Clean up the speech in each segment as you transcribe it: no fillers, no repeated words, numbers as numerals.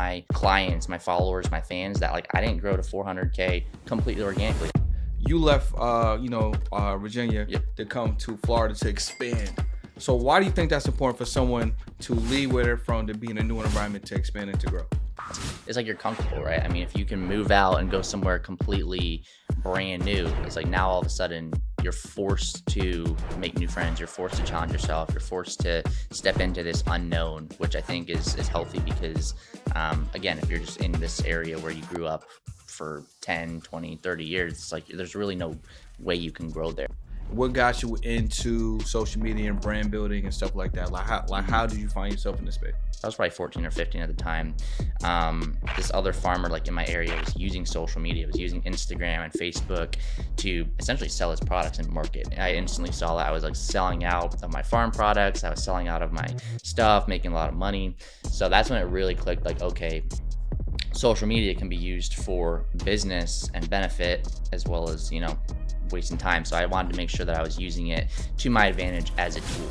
my clients, my followers, my fans, that like I didn't grow to 400K completely organically. You left, Virginia to come to Florida to expand. So why do you think that's important for someone to leave where they're from, to be in a new environment, to expand and to grow? It's like you're comfortable, right? I mean, if you can move out and go somewhere completely brand new, it's like now all of a sudden you're forced to make new friends. You're forced to challenge yourself. You're forced to step into this unknown, which I think is healthy because, again, if you're just in this area where you grew up for 10, 20, 30 years, it's like there's really no way you can grow there. What got you into social media and brand building and stuff like that? How did you find yourself in this space? I was probably 14 or 15 at the time. This other farmer like in my area was using social media, was using Instagram and Facebook to essentially sell his products and market. And I instantly saw that I was like selling out of my farm products. I was selling out of my stuff, making a lot of money. So that's when it really clicked, like, okay, social media can be used for business and benefit as well as, wasting time. So I wanted to make sure that I was using it to my advantage as a tool.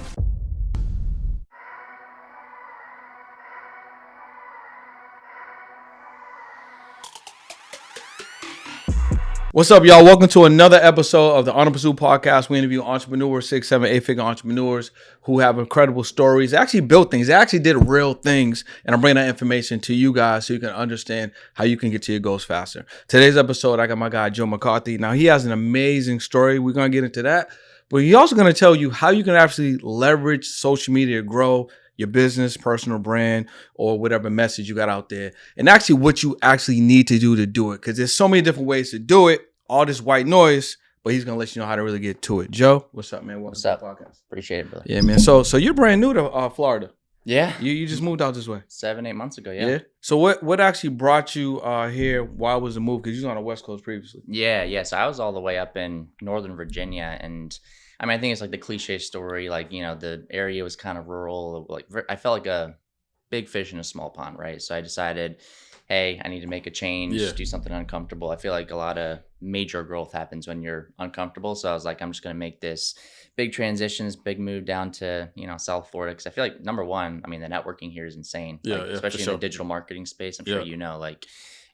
What's up, y'all? Welcome to another episode of the On Pursuit podcast. We interview entrepreneurs, 6, 7, 8-figure entrepreneurs who have incredible stories. They actually built things. They actually did real things. And I'm bringing that information to you guys so you can understand how you can get to your goals faster. Today's episode, I got my guy, Joe McCarthy. Now, he has an amazing story. We're going to get into that. But he's also going to tell you how you can actually leverage social media to grow your business, personal brand, or whatever message you got out there, and actually what you actually need to do it. Because there's so many different ways to do it, all this white noise, but he's going to let you know how to really get to it. Joe, what's up, man? What's up? Podcast. Appreciate it, brother. Yeah, man. So you're brand new to Florida. Yeah. You just moved out this way. 7-8 months ago, yeah. So what actually brought you here? Why was the move? Because you was on the West Coast previously. Yeah. So I was all the way up in Northern Virginia, and I mean, I think it's like the cliche story, like, the area was kind of rural. Like, I felt like a big fish in a small pond, right? So I decided, hey, I need to make a change, do something uncomfortable. I feel like a lot of major growth happens when you're uncomfortable. So I was like, I'm just going to make this big transition, this big move down to, South Florida. Because I feel like, number one, I mean, the networking here is insane, especially in the digital marketing space. I'm sure like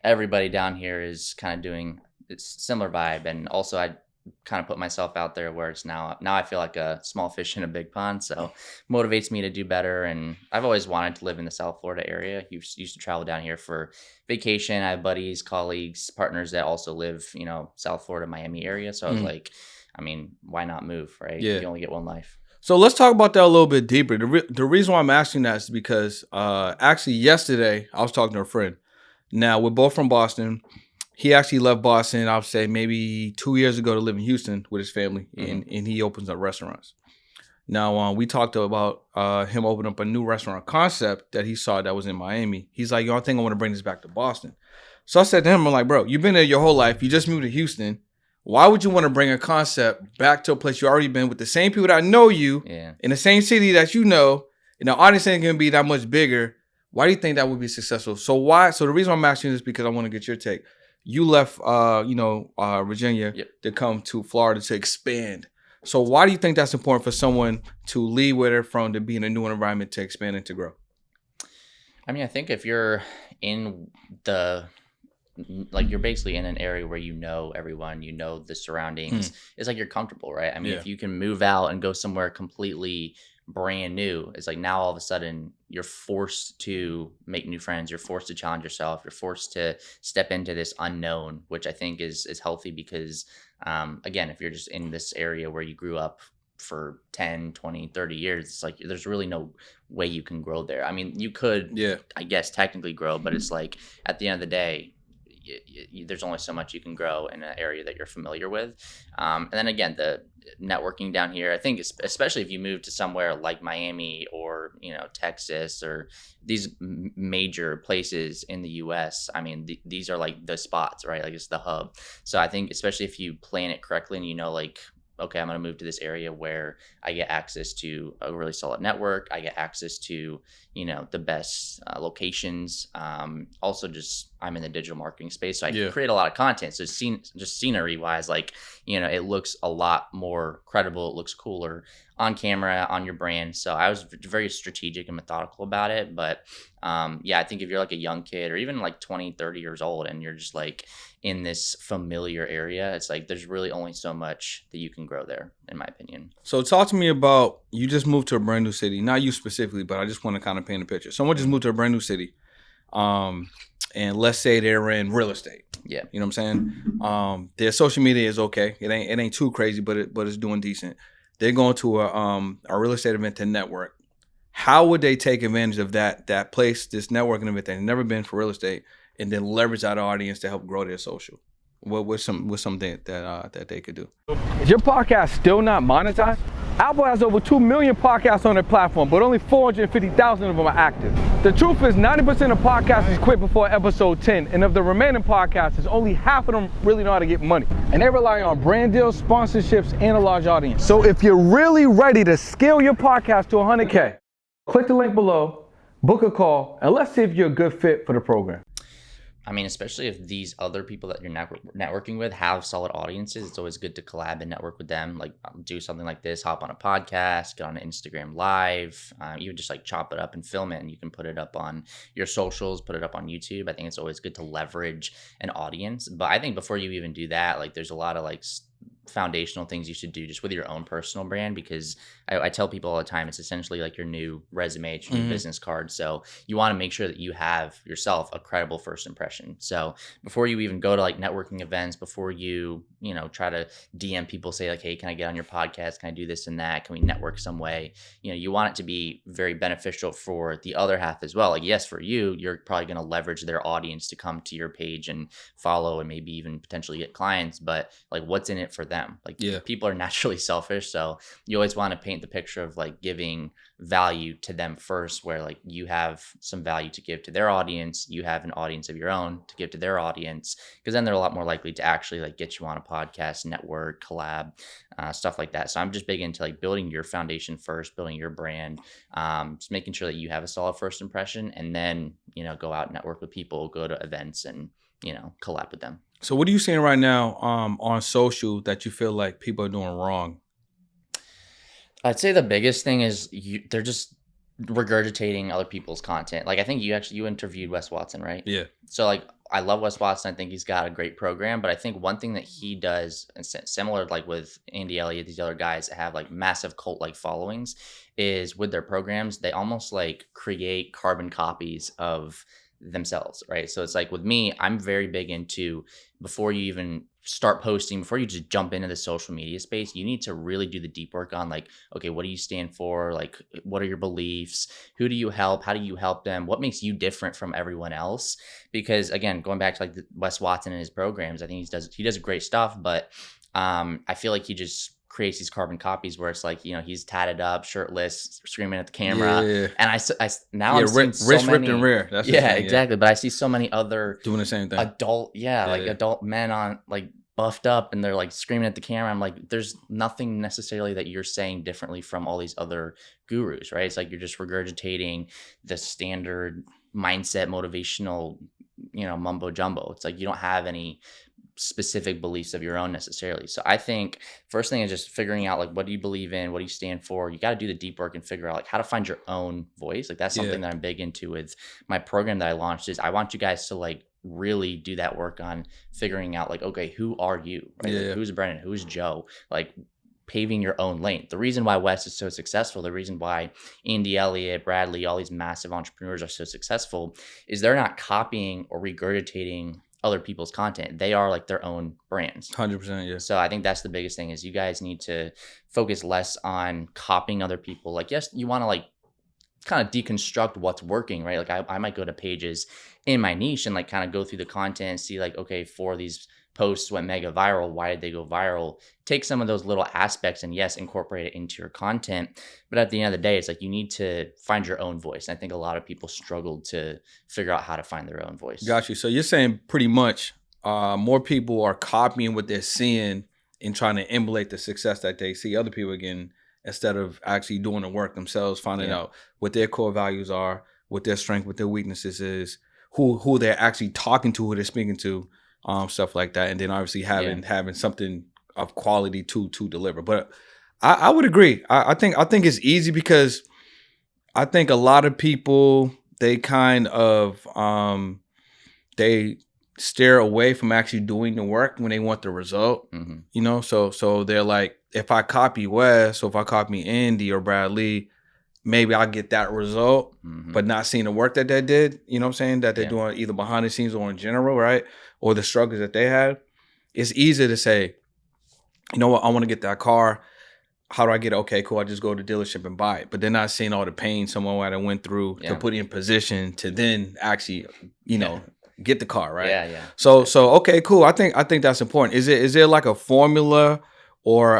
everybody down here is kind of doing it's similar vibe. And also I kind of put myself out there where it's now I feel like a small fish in a big pond, so motivates me to do better. And I've always wanted to live in the South Florida area. Used to travel down here for vacation. I have buddies, colleagues, partners that also live, South Florida, Miami area. So I was like, I mean, why not move, right? You only get one life. So let's talk about that a little bit deeper. The reason why I'm asking that is because actually yesterday I was talking to a friend. Now, we're both from Boston. He actually left Boston, I would say maybe 2 years ago, to live in Houston with his family, and he opens up restaurants. Now, we talked about him opening up a new restaurant concept that he saw that was in Miami. He's like, yo, I think I want to bring this back to Boston. So I said to him, I'm like, bro, you've been there your whole life. You just moved to Houston. Why would you want to bring a concept back to a place you already been with the same people that know you, in the same city that you know, and the audience ain't going to be that much bigger? Why do you think that would be successful? So the reason why I'm asking this is because I want to get your take. You left, Virginia to come to Florida to expand. So why do you think that's important for someone to leave where they're from, to be in a new environment, to expand and to grow? I mean, I think if you're in you're basically in an area where you know everyone, you know the surroundings, it's like you're comfortable, right? I mean, if you can move out and go somewhere completely brand new, it's like now all of a sudden you're forced to make new friends. You're forced to challenge yourself. You're forced to step into this unknown, which I think is healthy because, again, if you're just in this area where you grew up for 10, 20, 30 years, it's like there's really no way you can grow there. I mean, you could, I guess, technically grow, but it's like at the end of the day, there's only so much you can grow in an area that you're familiar with. And then again, the networking down here, I think especially if you move to somewhere like Miami or, Texas or these major places in the US, I mean, these are like the spots, right? Like it's the hub. So I think especially if you plan it correctly and like, okay, I'm going to move to this area where I get access to a really solid network. I get access to, the best locations. Also, just I'm in the digital marketing space, so I can create a lot of content. So just scenery wise, like, it looks a lot more credible. It looks cooler on camera, on your brand. So I was very strategic and methodical about it. But yeah, I think if you're like a young kid or even like 20, 30 years old and you're just like in this familiar area, it's like there's really only so much that you can grow there, in my opinion. So talk to me about, you just moved to a brand new city. Not you specifically, but I just want to kind of paint a picture. Someone just moved to a brand new city. And let's say they're in real estate. Yeah. You know what I'm saying? Their social media is okay. It ain't too crazy, but it's doing decent. They're going to a real estate event to network. How would they take advantage of that place, this networking event they've never been for real estate, and then leverage that audience to help grow their social? What's something that they could do? Is your podcast still not monetized? Apple has over 2 million podcasts on their platform, but only 450,000 of them are active. The truth is 90% of podcasters quit before episode 10, and of the remaining podcasters, only half of them really know how to get money. And they rely on brand deals, sponsorships, and a large audience. So if you're really ready to scale your podcast to 100K, click the link below, book a call, and let's see if you're a good fit for the program. I mean, especially if these other people that you're networking with have solid audiences, it's always good to collab and network with them. Like do something like this, hop on a podcast, get on an Instagram live, even just like chop it up and film it, and you can put it up on your socials, put it up on YouTube. I think it's always good to leverage an audience. But I think before you even do that, like there's a lot of like foundational things you should do just with your own personal brand, because I tell people all the time, it's essentially like your new resume, it's your new business card. So you want to make sure that you have yourself a credible first impression. So before you even go to like networking events, before you try to DM people, say like, hey, can I get on your podcast? Can I do this and that? Can we network some way? You want it to be very beneficial for the other half as well. Like, yes, for you, you're probably going to leverage their audience to come to your page and follow and maybe even potentially get clients, but like what's in it for them? Like, people are naturally selfish. So you always want to paint the picture of like giving value to them first, where like you have some value to give to their audience, you have an audience of your own to give to their audience, because then they're a lot more likely to actually like get you on a podcast, network, collab, stuff like that. So I'm just big into like building your foundation first, building your brand, just making sure that you have a solid first impression, and then go out and network with people, go to events, and collab with them. So what are you seeing right now on social that you feel like people are doing wrong? I'd say the biggest thing is they're just regurgitating other people's content. Like I think you interviewed Wes Watson, right? Yeah. So like I love Wes Watson. I think he's got a great program, but I think one thing that he does, and similar like with Andy Elliott, these other guys that have like massive cult like followings, is with their programs, they almost like create carbon copies of themselves, right? So it's like with me, I'm very big into, before you even start posting, before you just jump into the social media space, you need to really do the deep work on like, okay, what do you stand for? Like, what are your beliefs? Who do you help? How do you help them? What makes you different from everyone else? Because again, going back to like Wes Watson and his programs, I think he does great stuff, but I feel like he just creates these carbon copies where it's like, he's tatted up, shirtless, screaming at the camera. Yeah. And I'm seeing so rich, many, ripped, and rare. That's exactly. But I see so many other doing the same thing. Adult men on like buffed up, and they're like screaming at the camera. I'm like, there's nothing necessarily that you're saying differently from all these other gurus, right? It's like you're just regurgitating the standard mindset, motivational, mumbo jumbo. It's like you don't have any specific beliefs of your own necessarily. So I think first thing is just figuring out like, what do you believe in? What do you stand for? You got to do the deep work and figure out like how to find your own voice. Like that's something that I'm big into with my program that I launched, is I want you guys to like really do that work on figuring out like, okay, who are you? Right? Like, who's Brennan? Who's Joe? Like paving your own lane. The reason why Wes is so successful, the reason why Andy Elliott, Bradley, all these massive entrepreneurs are so successful, is they're not copying or regurgitating other people's content. They are like their own brands. 100%, yeah. So I think that's the biggest thing, is you guys need to focus less on copying other people. Like, yes, you want to like kind of deconstruct what's working, right? Like I might go to pages in my niche and like kind of go through the content and see like, okay, for these posts went mega viral, why did they go viral? Take some of those little aspects and yes, incorporate it into your content. But at the end of the day, it's like you need to find your own voice. And I think a lot of people struggle to figure out how to find their own voice. Got you. So you're saying pretty much more people are copying what they're seeing and trying to emulate the success that they see other people getting, instead of actually doing the work themselves, finding out what their core values are, what their strength, what their weaknesses is, who they're actually talking to, who they're speaking to, stuff like that. And then obviously having something of quality to deliver. But I would agree. I think it's easy because I think a lot of people, they kind of they steer away from actually doing the work when they want the result. You know, so they're like, if I copy Wes, or if I copy Andy or Bradley, maybe I'll get that result, but not seeing the work that they did, you know what I'm saying, that they're doing either behind the scenes or in general, right? Or the struggles that they had. It's easy to say, you know what, I want to get that car. How do I get it? Okay, cool. I just go to the dealership and buy it. But they're not seeing all the pain someone might have went through to put in position to then actually, you know, get the car, right? Yeah. So okay, cool. I think that's important. Is there like a formula or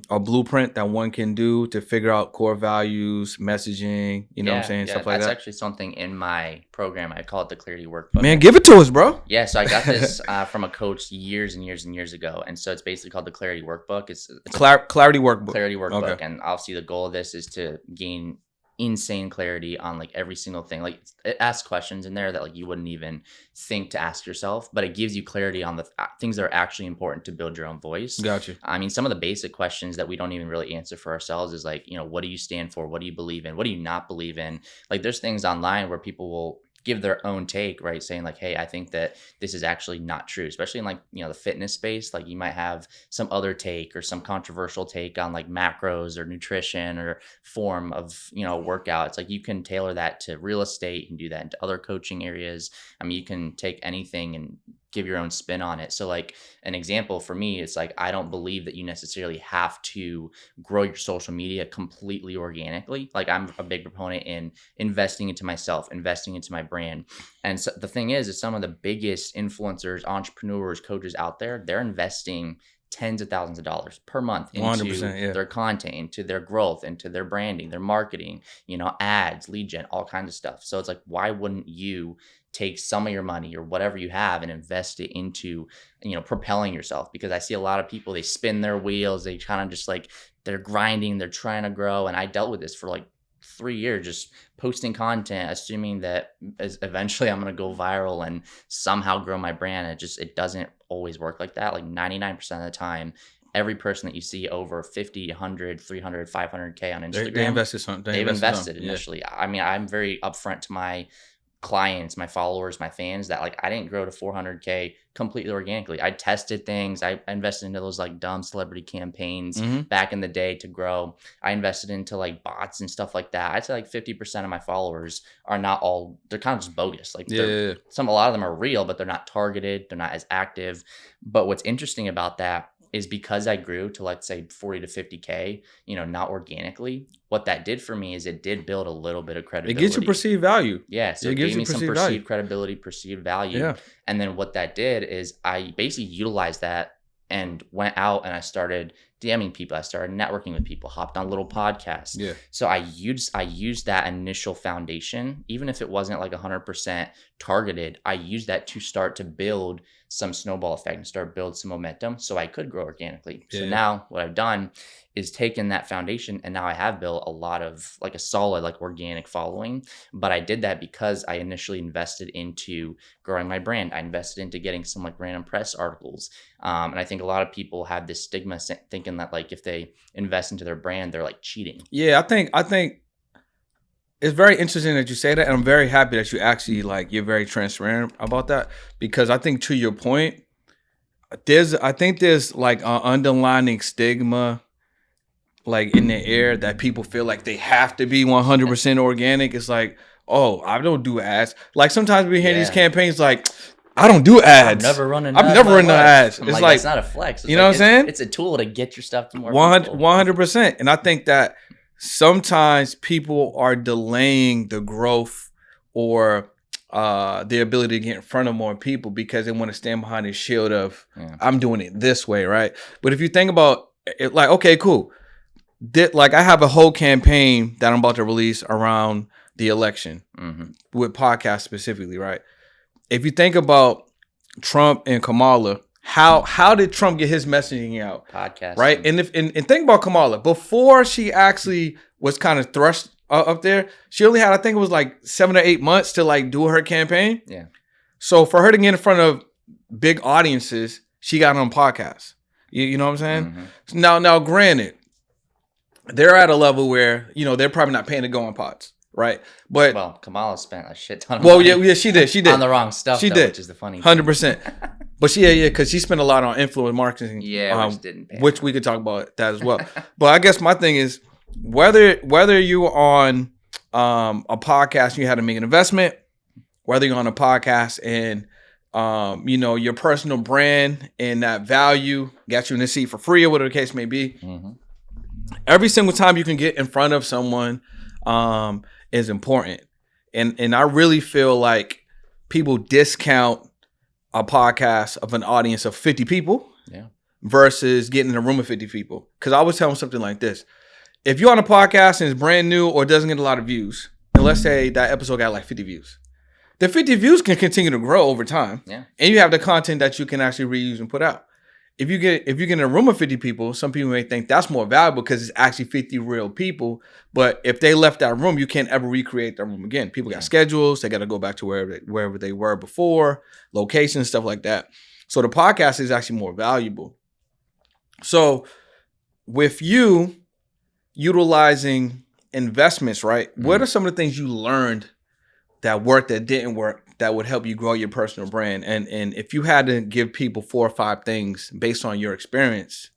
a blueprint that one can do to figure out core values, messaging, you know what I'm saying, stuff like that? That's actually something in my program. I call it the Clarity Workbook. Man, give it to us, bro. Yeah, so I got this from a coach years and years and years ago, and so it's basically called the Clarity Workbook. It's Clarity Workbook. Clarity Workbook, okay. And obviously the goal of this is to gain insane clarity on like every single thing. Like it asks questions in there that like you wouldn't even think to ask yourself, but it gives you clarity on the things that are actually important to build your own voice. Gotcha. I mean, some of the basic questions that we don't even really answer for ourselves is like, you know, what do you stand for? What do you believe in? What do you not believe in? Like there's things online where people will give their own take, right? Saying like, hey, I think that this is actually not true, especially in like, you know, the fitness space. Like you might have some other take or some controversial take on like macros or nutrition or form of, you know, workout. It's like you can tailor that to real estate. You can do that into other coaching areas. I mean, you can take anything and give your own spin on it. So like an example for me, it's like, I don't believe that you necessarily have to grow your social media completely organically. Like I'm a big proponent in investing into myself, investing into my brand. And so the thing is some of the biggest influencers, entrepreneurs, coaches out there, they're investing tens of thousands of dollars per month into their content, into their growth, into their branding, their marketing, you know, ads, lead gen, all kinds of stuff. So it's like, why wouldn't you take some of your money or whatever you have and invest it into, you know, propelling yourself? Because I see a lot of people, they spin their wheels, they kind of just like, they're grinding, they're trying to grow. And I dealt with this for like 3 years, just posting content, assuming that eventually I'm going to go viral and somehow grow my brand. It doesn't always work like that. Like 99% of the time, every person that you see over 50, 100, 300, 500K on Instagram, they invested something. They've invested initially. Yeah. I mean, I'm very upfront to my clients, my followers, my fans, that like I didn't grow to 400K completely organically. I tested things. I invested into those like dumb celebrity campaigns back in the day to grow. I invested into like bots and stuff like that. I'd say like 50% of my followers are not all, they're kind of just bogus. Like a lot of them are real, but they're not targeted. They're not as active. But what's interesting about that is because I grew to, let's say, 40 to 50K, you know, not organically, what that did for me is it did build a little bit of credibility. It gets you perceived value. Yeah. So it gave me some perceived credibility, perceived value. Yeah. And then what that did is I basically utilized that and went out and I started DMing people. I started networking with people, hopped on little podcasts. Yeah. So I used that initial foundation, even if it wasn't like 100% targeted, I used that to start to build some snowball effect and start build some momentum so I could grow organically. Yeah. So now what I've done is taken that foundation and now I have built a lot of like a solid like organic following. But I did that because I initially invested into growing my brand. I invested into getting some like random press articles. And I think a lot of people have this stigma thinking that like if they invest into their brand, they're like cheating. Yeah, I think it's very interesting that you say that. And I'm very happy that you actually like, you're very transparent about that, because I think to your point, there's like an underlying stigma like in the air that people feel like they have to be 100% organic. It's like, oh, I don't do ads. Like sometimes we hear these campaigns like, I don't do ads. I've never run an ads. It's like, it's not a flex. It's you know what I'm saying? It's a tool to get your stuff to more 100%. And I think that sometimes people are delaying the growth or the ability to get in front of more people because they want to stand behind the shield of I'm doing it this way, right? But if you think about it, like, okay, cool. Like I have a whole campaign that I'm about to release around the election with podcasts specifically, right? If you think about Trump and Kamala, how did Trump get his messaging out? Podcast, right? And think about Kamala before she actually was kind of thrust up there. She only had, I think it was like 7 or 8 months to like do her campaign. Yeah. So for her to get in front of big audiences, she got on podcasts. You know what I'm saying? Now, granted, they're at a level where, you know, they're probably not paying to go on pods, right? But Well, Kamala spent a shit ton of well, money. yeah, she did On the wrong stuff, she though, did, which is the funny 100%. But because she spent a lot on influence marketing, which didn't pay which we could talk about that as well. But I guess my thing is whether you're on a podcast and you had to make an investment, whether you're on a podcast and you know, your personal brand and that value got you in the seat for free or whatever the case may be. Mm-hmm. Every single time you can get in front of someone is important. And I really feel like people discount a podcast of an audience of 50 people versus getting in a room of 50 people. Because I was telling something like this. If you're on a podcast and it's brand new or doesn't get a lot of views, and let's say that episode got like 50 views, the 50 views can continue to grow over time. Yeah. And you have the content that you can actually reuse and put out. If you get in a room of 50 people, some people may think that's more valuable because it's actually 50 real people. But if they left that room, you can't ever recreate that room again. People got schedules. They got to go back to wherever they were before, locations, stuff like that. So the podcast is actually more valuable. So with you utilizing investments, right? Mm-hmm. What are some of the things you learned that worked, that didn't work, that would help you grow your personal brand? And if you had to give people 4 or 5 things based on your experience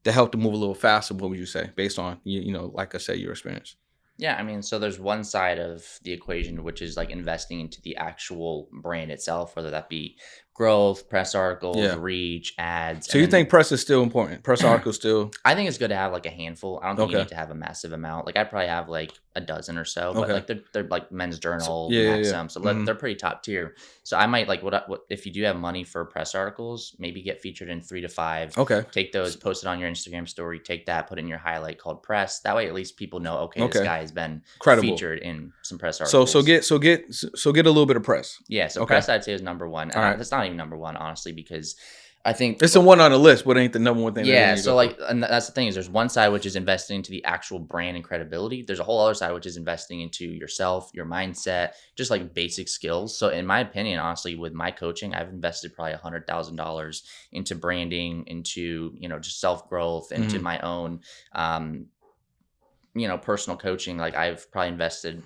to help them move a little faster, what would you say based on, you know, like I said, your experience? Yeah, I mean, so there's one side of the equation, which is like investing into the actual brand itself, whether that be growth, press articles, reach, ads. So you think press is still important? Press articles still? I think it's good to have like a handful. I don't think you need to have a massive amount. Like I probably have like a dozen or so, but like they're like Men's Journal, Maxim, so they're pretty top tier. So I might like what if you do have money for press articles, maybe get featured in 3 to 5. Okay. Take those, post it on your Instagram story, take that, put it in your highlight called press. That way at least people know, this guy has been featured in some press articles. So get a little bit of press. Yeah, so press I'd say is number 1. And that's not even number 1, honestly, because I think it's the one on the list, but it ain't the number one thing. Yeah, so like, and that's the thing is there's one side which is investing into the actual brand and credibility. There's a whole other side which is investing into yourself, your mindset, just like basic skills. So in my opinion, honestly, with my coaching, I've invested probably $100,000 into branding, into, you know, just self-growth, into my own, you know, personal coaching. Like I've probably invested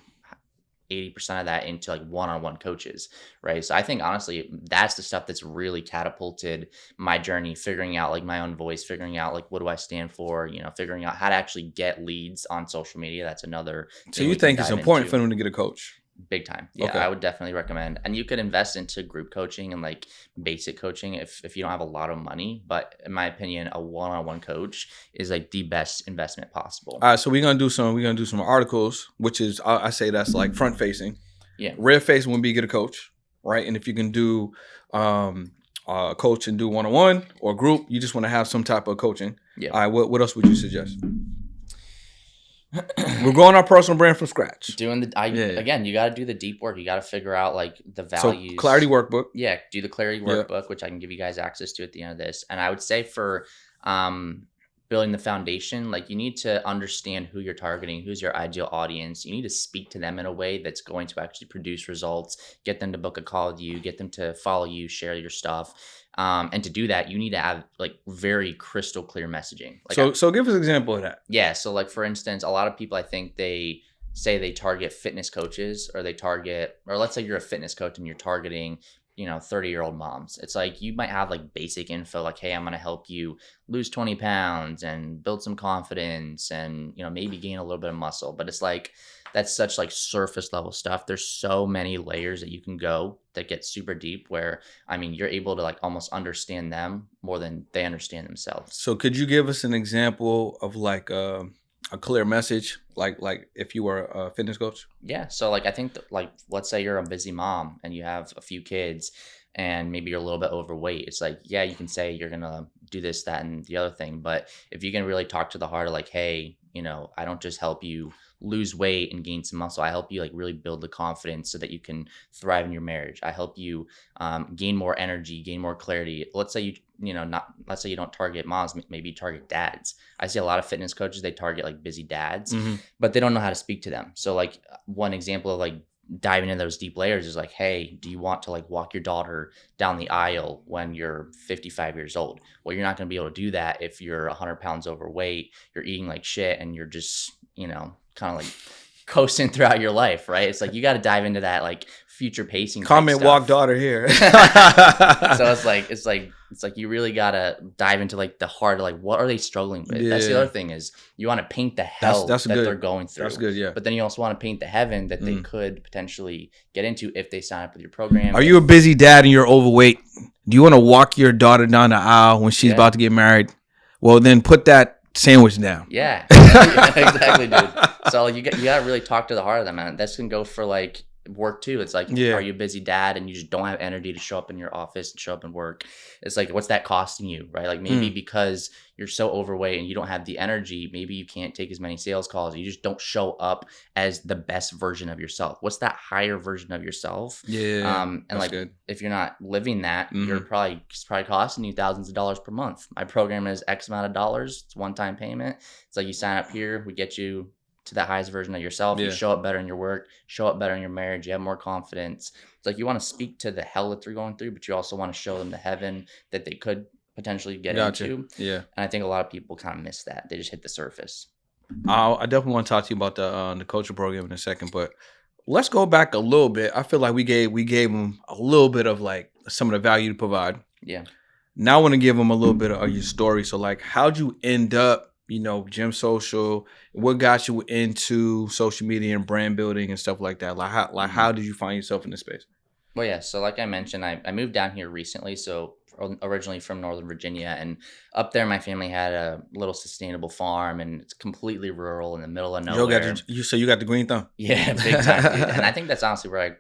80% of that into like one-on-one coaches, right? So I think honestly, that's the stuff that's really catapulted my journey, figuring out like my own voice, figuring out like what do I stand for, you know, figuring out how to actually get leads on social media. That's another. So you think it's important for them to get a coach? Big time. Yeah, I would definitely recommend. And you could invest into group coaching and like basic coaching if you don't have a lot of money. But in my opinion, a one-on-one coach is like the best investment possible. All right, so we're gonna do some articles, which is I say that's like front facing. Yeah. Rear facing would be get a coach, right? And if you can do coach and do one-on-one or group, you just want to have some type of coaching. Yeah. All right, what else would you suggest? We're growing our personal brand from scratch. Again, you got to do the deep work. You got to figure out like the values. So clarity workbook. Yeah, do the clarity workbook, which I can give you guys access to at the end of this. And I would say for building the foundation, like you need to understand who you're targeting, who's your ideal audience. You need to speak to them in a way that's going to actually produce results, get them to book a call with you, get them to follow you, share your stuff. And to do that, you need to have like very crystal clear messaging. Like so give us an example of that. Yeah. So like, for instance, a lot of people, I think they say they target fitness coaches or let's say you're a fitness coach and you're targeting, you know, 30-year-old moms. It's like, you might have like basic info, like, hey, I'm going to help you lose 20 pounds and build some confidence and, you know, maybe gain a little bit of muscle. But it's like, that's such like surface level stuff. There's so many layers that you can go that get super deep where, I mean, you're able to like almost understand them more than they understand themselves. So could you give us an example of like a clear message, like if you were a fitness coach? Yeah. So like, I think like, let's say you're a busy mom and you have a few kids and maybe you're a little bit overweight. It's like, yeah, you can say you're going to do this, that, and the other thing. But if you can really talk to the heart of like, hey, you know, I don't just help you lose weight and gain some muscle. I help you like really build the confidence so that you can thrive in your marriage. I help you gain more energy, gain more clarity. Let's say let's say you don't target moms, maybe you target dads. I see a lot of fitness coaches, they target like busy dads, but they don't know how to speak to them. So like one example of like diving into those deep layers is like, hey, do you want to like walk your daughter down the aisle when you're 55 years old? Well, you're not going to be able to do that if you're 100 pounds overweight, you're eating like shit, and you're just, you know, kind of like coasting throughout your life, right? It's like you got to dive into that like future pacing. Comment walk daughter here. So it's like you really gotta dive into like the heart of like what are they struggling with. That's the other thing is you want to paint the hell that they're going through. That's good, yeah. But then you also want to paint the heaven that they could potentially get into if they sign up with your program. Are you a busy dad and you're overweight? Do you want to walk your daughter down the aisle when she's about to get married? Well, then put that sandwich down. Yeah, exactly, dude. So like, you gotta really talk to the heart of them, man. That's gonna go for like work too. It's like, are you a busy dad and you just don't have energy to show up in your office and show up and work? It's like, what's that costing you, right? Like maybe because you're so overweight and you don't have the energy, maybe you can't take as many sales calls. You just don't show up as the best version of yourself. What's that higher version of yourself? And like, if you're not living that, it's probably costing you thousands of dollars per month. My program is X amount of dollars. It's one-time payment. It's like you sign up here, we get you to the highest version of yourself. You show up better in your work, show up better in your marriage, you have more confidence. It's like you want to speak to the hell that they're going through, but you also want to show them the heaven that they could potentially get into. And I think a lot of people kind of miss that. They just hit the surface. I definitely want to talk to you about the coaching program in a second, but let's go back a little bit. I feel like we gave them a little bit of like some of the value to provide. Now I want to give them a little bit of your story. So like, how'd you end up, you know, Gym Social? What got you into social media and brand building and stuff like that? Like how did you find yourself in this space? Well, yeah. So like I mentioned, I moved down here recently. So originally from Northern Virginia, and up there my family had a little sustainable farm, and it's completely rural in the middle of nowhere. So you got the green thumb? Yeah, big time, dude. And I think that's honestly where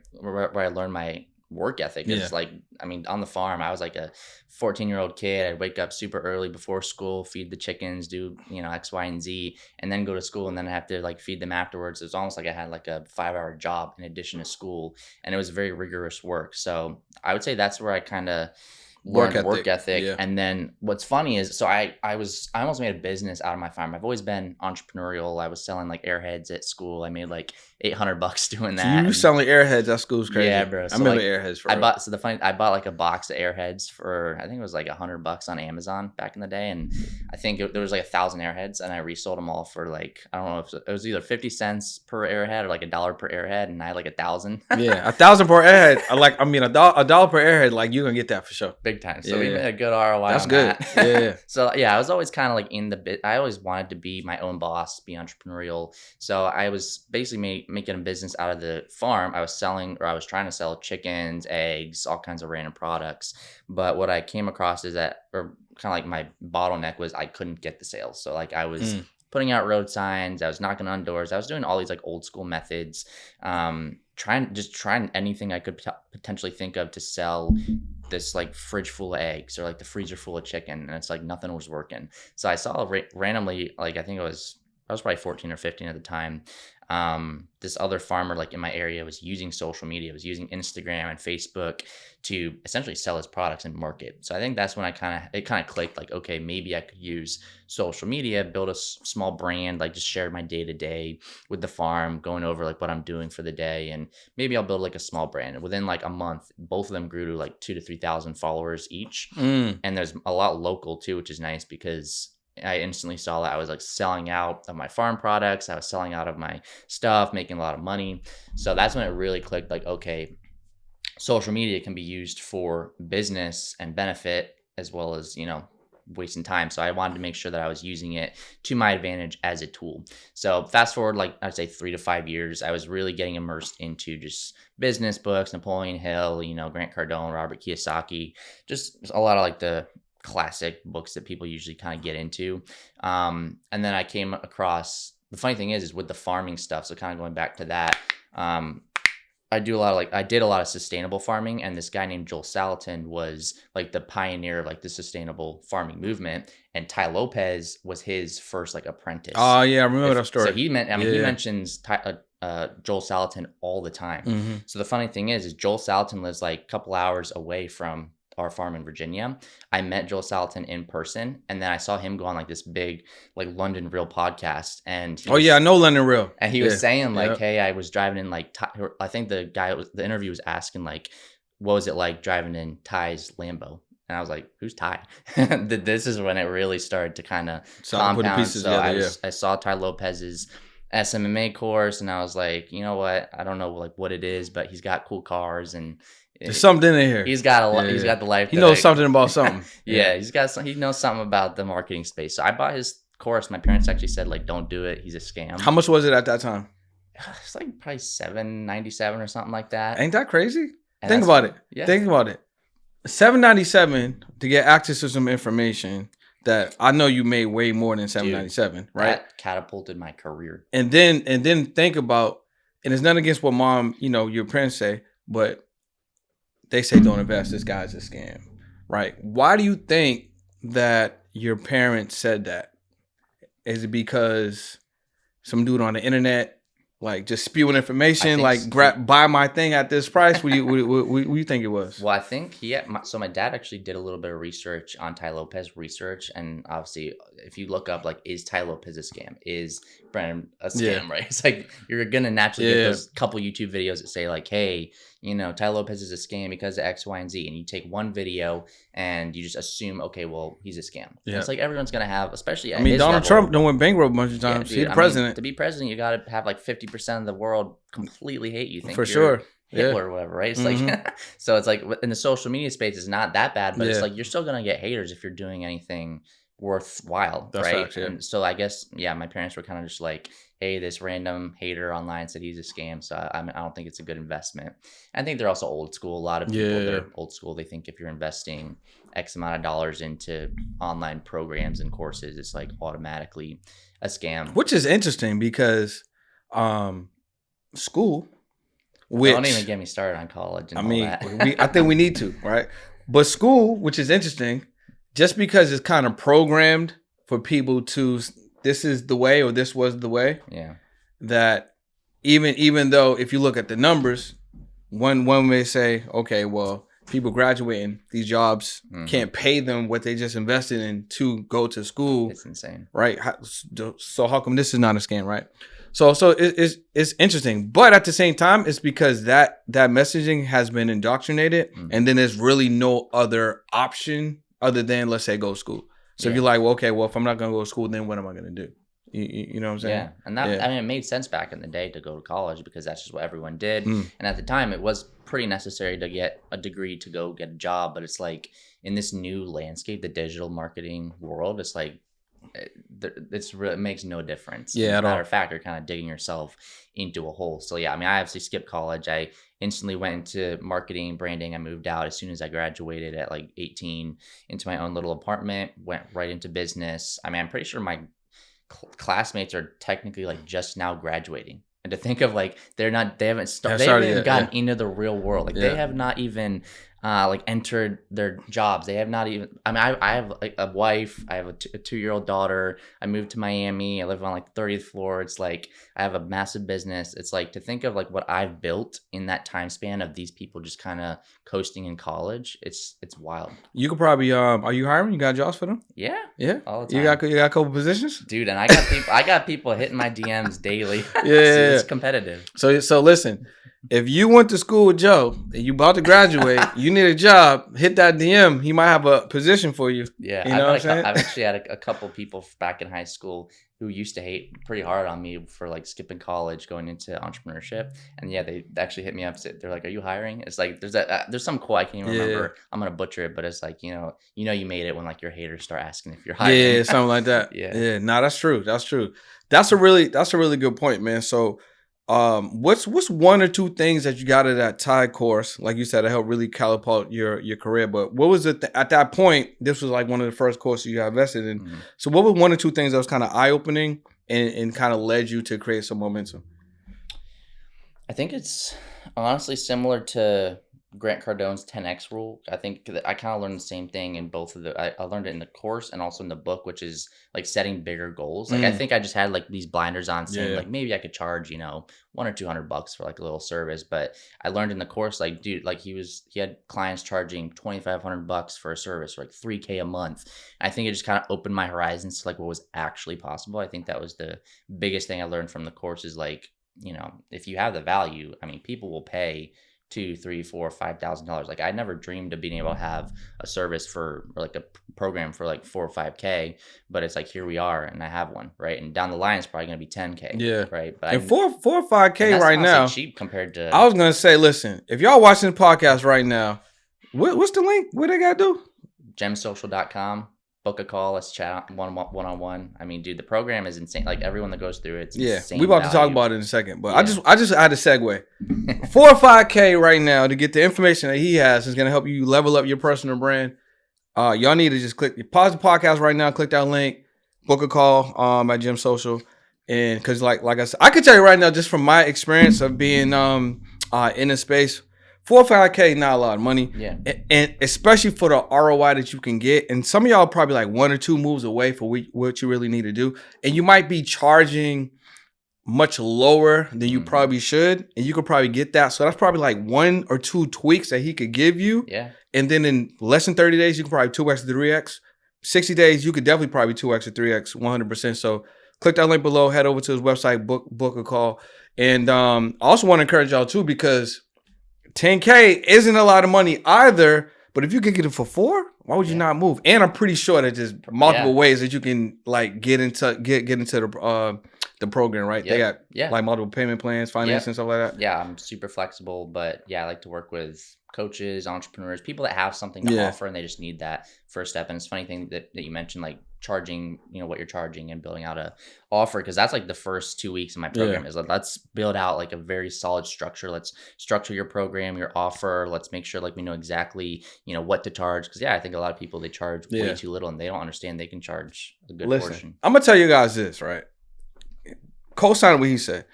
I learned my work ethic. Is like, I mean, on the farm, I was like a 14-year-old kid. I'd wake up super early before school, feed the chickens, do, you know, X, Y, and Z, and then go to school, and then I have to like feed them afterwards. It was almost like I had like a 5-hour job in addition to school, and it was very rigorous work. So I would say that's where I kind of work ethic. And then what's funny is, so I almost made a business out of my farm. I've always been entrepreneurial. I was selling like airheads at school. I made like $800 doing that. So you were selling airheads at school? Is crazy. Yeah, bro. So I remember like, airheads. I bought like a box of airheads for, I think it was like $100 on Amazon back in the day, and I think there was like 1,000 airheads, and I resold them all for like, I don't know if it was either 50 cents per airhead or like $1 per airhead, and I had like 1,000. Yeah, 1,000 per airhead. A dollar per airhead. Like you're gonna get that for sure. Big time. So we made a good ROI. That's good. That. Yeah. So yeah, I was always kind of like in the bit. I always wanted to be my own boss, be entrepreneurial. So I was basically making a business out of the farm. I was trying to sell chickens, eggs, all kinds of random products. But what I came across is that, or kind of like my bottleneck was I couldn't get the sales. So like I was putting out road signs, I was knocking on doors, I was doing all these like old school methods, trying anything I could potentially think of to sell this like fridge full of eggs or like the freezer full of chicken, and it's like nothing was working. So I saw randomly, like I was probably 14 or 15 at the time. This other farmer like in my area was using social media, was using Instagram and Facebook to essentially sell his products and market. So I think that's when it kind of clicked, like, okay, maybe I could use social media, build a small brand, like just share my day to day with the farm, going over like what I'm doing for the day, and maybe I'll build like a small brand. And within like a month, both of them grew to like 2,000 to 3,000 followers each. And there's a lot local too, which is nice because I instantly saw that I was like selling out of my farm products. I was selling out of my stuff, making a lot of money. So that's when it really clicked, like, okay, social media can be used for business and benefit as well as, you know, wasting time. So I wanted to make sure that I was using it to my advantage as a tool. So fast forward, like I'd say 3 to 5 years, I was really getting immersed into just business books, Napoleon Hill, you know, Grant Cardone, Robert Kiyosaki, just a lot of like the classic books that people usually kind of get into. And then I came across, the funny thing is with the farming stuff, so kind of going back to that, I did a lot of sustainable farming, and this guy named Joel Salatin was like the pioneer of like the sustainable farming movement, and Ty Lopez was his first like apprentice. Oh yeah, I remember that story. So he mentions Joel Salatin all the time. So the funny thing is Joel Salatin lives like a couple hours away from our farm in Virginia, I met Joel Salatin in person, and then I saw him go on like this big like London Real podcast, and I know London Real, and he was saying like, hey, I was driving in like I think the interview was asking like, what was it like driving in Ty's Lambo? And I was like, who's Ty? This is when it really started to kind of compound. So I saw Ty Lopez's SMMA course, and I was like, you know what? I don't know like what it is, but he's got cool cars, and there's something in here. He's got he's got the life. He knows something about something. He knows something about the marketing space. So I bought his course. My parents actually said like, don't do it. He's a scam. How much was it at that time? It's like probably $797 or something like that. Ain't that crazy? Think about it. Yeah. Think about it. $797 to get access to some information that I know you made way more than $797, right? That catapulted my career. And then think about, and it's not against what mom, your parents say, but they say don't invest. This guy's a scam, right? Why do you think that your parents said that? Is it because some dude on the internet like just spewing information, like buy my thing at this price? What do you think it was? Well, I think so my dad actually did a little bit of research on Ty Lopez research, and obviously, if you look up like, is Ty Lopez a scam? Is Brandon a scam? Right? It's like you're gonna naturally get those couple YouTube videos that say like, hey, Ty Lopez is a scam because of X, Y, and Z, and you take one video and you just assume, okay, well, he's a scam. Yeah. It's like everyone's gonna have, especially at his Donald level, Trump don't went bankrupt a bunch of times. He's the president. To be president, you got to have like 50% of the world completely hate you. Think for sure. Hitler or whatever, right? It's like, so it's like in the social media space, it's not that bad, but it's like you're still gonna get haters if you're doing anything worthwhile, that's right? Facts, and so I guess my parents were kind of just like, hey, this random hater online said he's a scam, so I don't think it's a good investment. I think they're also old school. A lot of people they're old school. They think if you're investing X amount of dollars into online programs and courses, it's like automatically a scam. Which is interesting because school, don't even get me started on college and all that. I think we need to, right? But school, which is interesting, just because it's kind of programmed for people to, this is the way or this was the way. Yeah. That even though if you look at the numbers, one may say, okay, well, people graduating, these jobs can't pay them what they just invested in to go to school. It's insane. Right? So how come this is not a scam, right? So it's interesting. But at the same time, it's because that messaging has been indoctrinated and then there's really no other option other than, let's say, go to school. So if you're like, well, okay, well, if I'm not going to go to school, then what am I going to do? You know what I'm saying? Yeah. And that, I mean, it made sense back in the day to go to college because that's just what everyone did. And at the time, it was pretty necessary to get a degree to go get a job. But it's like in this new landscape, the digital marketing world, it's like, it makes no difference. Yeah, as a matter of fact, you're kind of digging yourself into a hole. So I mean, I obviously skipped college. I instantly went into marketing, branding. I moved out as soon as I graduated at like 18 into my own little apartment, went right into business. I mean, I'm pretty sure my classmates are technically like just now graduating. And to think of like, they haven't gotten into the real world. Like they have not even like entered their jobs. They have not even, I mean, I have like a wife, I have a 2-year-old daughter. I moved to Miami. I live on like 30th floor. It's like, I have a massive business. It's like to think of like what I've built in that time span of these people just kind of coasting in college. It's wild. You could probably, are you hiring? You got jobs for them? Yeah. Yeah. All the time. You got a couple positions? Dude, and I got people hitting my DMs daily. Yeah. It's competitive. So listen, if you went to school with Joe and you about to graduate, you need a job, hit that DM. He might have a position for you. Yeah. You know what I'm saying? I've actually had a couple people back in high school who used to hate pretty hard on me for like skipping college, going into entrepreneurship. And they actually hit me up. They're like, are you hiring? It's like, there's some quote, I can't even remember. I'm going to butcher it, but it's like, you made it when like your haters start asking if you're hiring. Yeah, something like that. Yeah. No, that's true. That's a really good point, man. So, what's one or two things that you got at that Ty course, like you said, that helped really catapult your career? But what was it at that point? This was like one of the first courses you got invested in. Mm-hmm. So what were one or two things that was kind of eye-opening and kind of led you to create some momentum? I think it's honestly similar to Grant Cardone's 10x rule. I think that I kind of learned the same thing in both of I learned it in the course and also in the book, which is like setting bigger goals. Like I think I just had like these blinders on saying like maybe I could charge, $100 or $200 for like a little service. But I learned in the course, like, dude, like he had clients charging $2,500 for a service, or like $3K a month. I think it just kind of opened my horizons to like what was actually possible. I think that was the biggest thing I learned from the course is like, if you have the value, I mean, people will pay $2,000, $3,000, $4,000, $5,000. Like I never dreamed of being able to have a service or like a program for like 4 or 5K, but it's like, here we are and I have one, right? And down the line, it's probably going to be 10K. Yeah. Right. But and 4 or 5K right now, cheap compared to, I was going to say, listen, if y'all watching the podcast right now, what's the link? What they got to do? gemsocial.com. Book a call. Let's chat one-on-one. I mean, dude, the program is insane. Like everyone that goes through it's insane. We about to talk about it in a second, but I just had a segue. 4 or 5K right now to get the information that he has is going to help you level up your personal brand. Y'all need to just pause the podcast right now, click that link, book a call at Gym Social, and because like I said, I can tell you right now, just from my experience of being in the space. 4 or 5K, not a lot of money. Yeah. And especially for the ROI that you can get. And some of y'all are probably like 1 or 2 moves away for what you really need to do. And you might be charging much lower than you probably should. And you could probably get that. So that's probably like 1 or 2 tweaks that he could give you. Yeah. And then in less than 30 days, you can probably 2X or 3X. 60 days, you could definitely probably 2X or 3X, 100%. So click that link below, head over to his website, book a call. And I also want to encourage y'all too, because 10K isn't a lot of money either, but if you can get it for 4, why would you not move? And I'm pretty sure that there's multiple ways that you can like get into the program, right? They got like multiple payment plans, finance and stuff like that. Yeah, I'm super flexible, but I like to work with coaches, entrepreneurs, people that have something to offer and they just need that first step. And it's a funny thing that you mentioned, like charging, what you're charging and building out a offer, because that's like the first 2 weeks of my program is like, let's build out like a very solid structure. Let's structure your program, your offer. Let's make sure like we know exactly, what to charge. Because I think a lot of people, they charge way too little and they don't understand they can charge a good portion. I'm gonna tell you guys this, right? Co-sign what he said.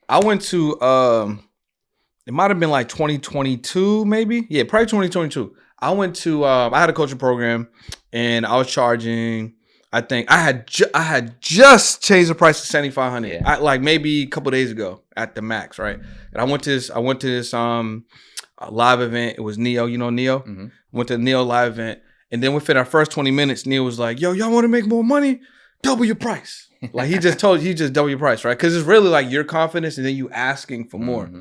I went to it might have been like 2022, maybe. Yeah, probably 2022. I went to I had a coaching program and I was charging, I think I had just changed the price to $7,500. Like maybe a couple of days ago at the max, right? And I went to this live event. It was Neo, Neo? Went to the Neo live event. And then within our first 20 minutes, Neo was like, yo, y'all want to make more money? Double your price. Like he just double your price, right? Because it's really like your confidence and then you asking for more.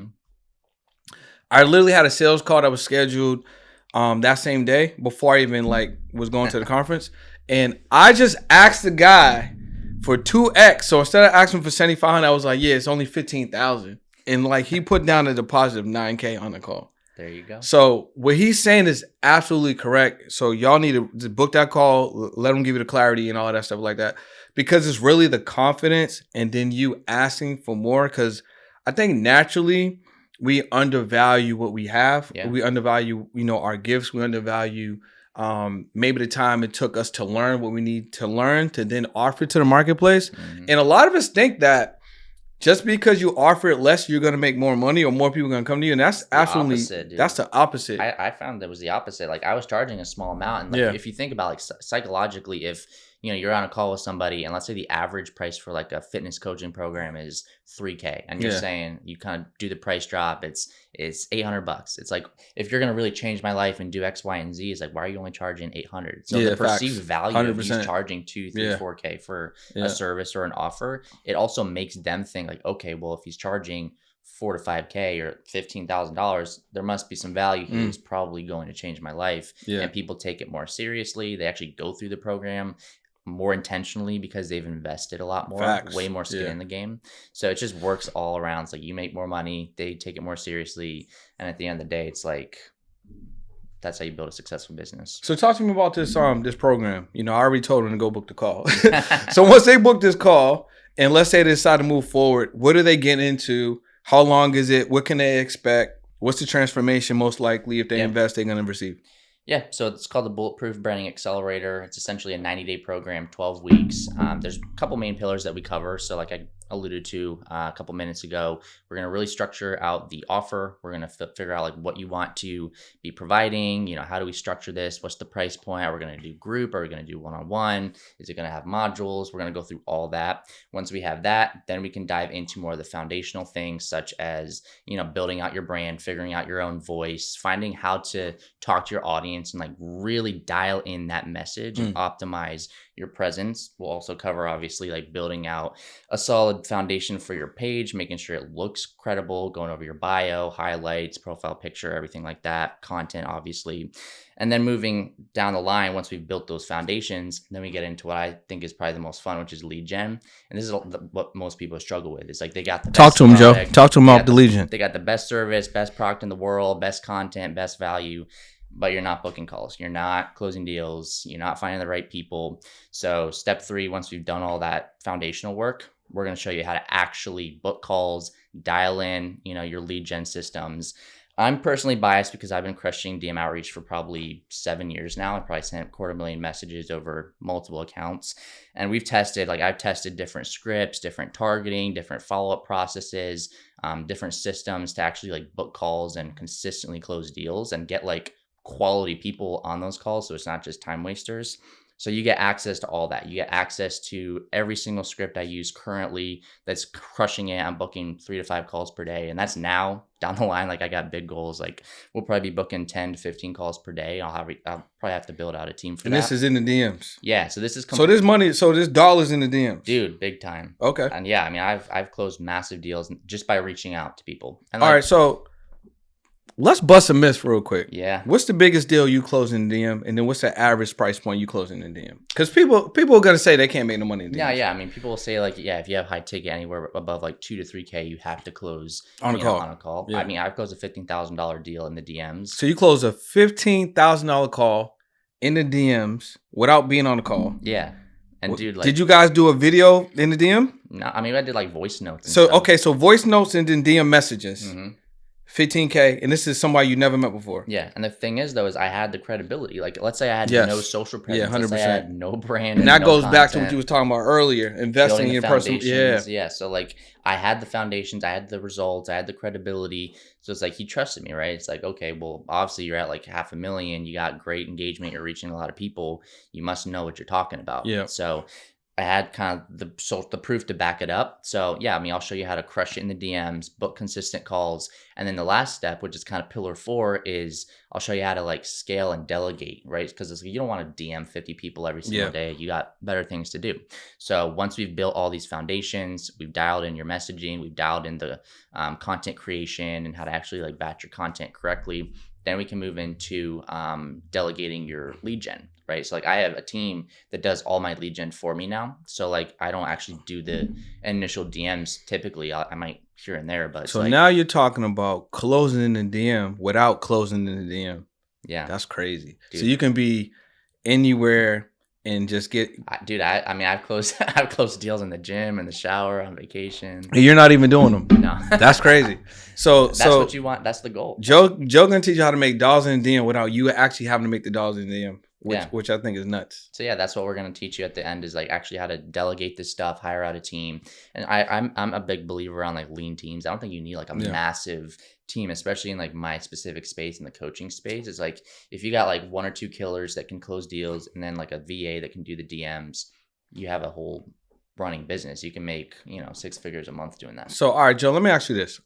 I literally had a sales call that was scheduled that same day before I even like was going to the conference. And I just asked the guy for 2X. So instead of asking for $7,500, I was like, yeah, it's only $15,000. And like he put down a deposit of $9K on the call. There you go. So what he's saying is absolutely correct. So y'all need to just book that call, let him give you the clarity and all that stuff like that. Because it's really the confidence and then you asking for more. Because I think naturally we undervalue what we have. Yeah. We undervalue, our gifts. We undervalue maybe the time it took us to learn what we need to learn to then offer it to the marketplace. And a lot of us think that just because you offer it less, you're going to make more money or more people are going to come to you. And that's absolutely, that's the opposite. I found that was the opposite. Like I was charging a small amount. And like, if you think about like psychologically, if you're on a call with somebody and let's say the average price for like a fitness coaching program is $3K and you're saying you kind of do the price drop, it's $800. It's like, if you're going to really change my life and do X, Y, and Z, it's like, why are you only charging $800? So the perceived value of you charging $2, $3, $4K for a service or an offer, it also makes them think like, okay, well, if he's charging $4 to $5K or $15,000, there must be some value here. He's probably going to change my life. And people take it more seriously. They actually go through the program more intentionally because they've invested a lot more, way more skin in the game. So it just works all around. It's like you make more money, they take it more seriously. And at the end of the day, it's like, that's how you build a successful business. So talk to me about this program. I already told them to go book the call. So once they book this call and let's say they decide to move forward, what are they getting into? How long is it? What can they expect? What's the transformation most likely if they invest, they're going to receive? Yeah, so it's called the Bulletproof Branding Accelerator. It's essentially a 90-day program, 12 weeks. There's a couple main pillars that we cover. So like I alluded to a couple minutes ago. We're going to really structure out the offer. We're going to figure out like what you want to be providing. How do we structure this? What's the price point? Are we going to do group? Are we going to do one-on-one? Is it going to have modules? We're going to go through all that. Once we have that, then we can dive into more of the foundational things, such as, building out your brand, figuring out your own voice, finding how to talk to your audience and like really dial in that message and optimize your presence. We'll also cover obviously like building out a solid foundation for your page, making sure it looks credible, going over your bio, highlights, profile picture, everything like that, content obviously. And then moving down the line, once we've built those foundations, then we get into what I think is probably the most fun, which is lead gen. And this is what most people struggle with. It's like they got the Talk best to them, product, Joe. Talk to them about the lead gen. They got the best service, best product in the world, best content, best value, but you're not booking calls. You're not closing deals. You're not finding the right people. So step 3, once we've done all that foundational work, we're going to show you how to actually book calls, dial in, your lead gen systems. I'm personally biased because I've been crushing DM outreach for probably 7 years now. I probably sent 250,000 messages over multiple accounts. And I've tested different scripts, different targeting, different follow-up processes, different systems to actually like book calls and consistently close deals and get like quality people on those calls. So it's not just time wasters. So you get access to all that. You get access to every single script I use currently that's crushing it. I'm booking 3 to 5 calls per day. And that's now down the line. Like I got big goals. Like we'll probably be booking 10 to 15 calls per day. I'll probably have to build out a team for that. And this is in the DMs. Yeah. So this is so there's money. So there's dollars in the DMs. Dude, big time. Okay. And yeah, I mean, I've closed massive deals just by reaching out to people. And all right. So let's bust a myth real quick. Yeah. What's the biggest deal you close in the DM? And then what's the average price point you close in the DM? Because people are going to say they can't make no money in the DM. Yeah. I mean, people will say like, if you have high ticket anywhere above like 2 to 3K, you have to close on a call. Yeah. I mean, I've closed a $15,000 deal in the DMs. So you close a $15,000 call in the DMs without being on the call. Yeah. And dude, like, did you guys do a video in the DM? No, I mean, I did like voice notes. And so, stuff. Okay. So voice notes and then DM messages. Mm-hmm. 15K, and this is somebody you never met before. Yeah, and the thing is, though, is I had the credibility. Like, let's say I had no social presence. Yeah, 100%. I had no brand. And that goes back to what you was talking about earlier, investing in person. Yeah. So, like, I had the foundations, I had the results, I had the credibility. So it's like he trusted me, right? It's like, okay, well, obviously you're at like 500,000. You got great engagement. You're reaching a lot of people. You must know what you're talking about. Yeah. So I had kind of the proof to back it up. So yeah, I mean, I'll show you how to crush it in the DMs, book consistent calls. And then the last step, which is kind of pillar 4, is I'll show you how to like scale and delegate, right? Because you don't want to DM 50 people every single day. You got better things to do. So once we've built all these foundations, we've dialed in your messaging, we've dialed in the content creation and how to actually like batch your content correctly. Then we can move into delegating your lead gen, right? So like I have a team that does all my lead gen for me now. So like I don't actually do the initial DMs typically. I might here and there, but so like, now you're talking about closing in the DM without closing in the DM. Yeah, that's crazy. Dude. So you can be anywhere and just get. Dude, I mean I've closed deals in the gym, in the shower, on vacation. You're not even doing them. No, that's crazy. So that's what you want. That's the goal. Joe gonna teach you how to make dollars in the DM without you actually having to make the dollars in the DM. Which I think is nuts. So yeah, that's what we're gonna teach you at the end is like actually how to delegate this stuff, hire out a team. And I'm a big believer on like lean teams. I don't think you need like a massive team, especially in like my specific space in the coaching space. It's like if you got like 1 or 2 killers that can close deals and then like a VA that can do the DMs, you have a whole running business. You can make 6 figures a month doing that. So all right, Joe, let me ask you this.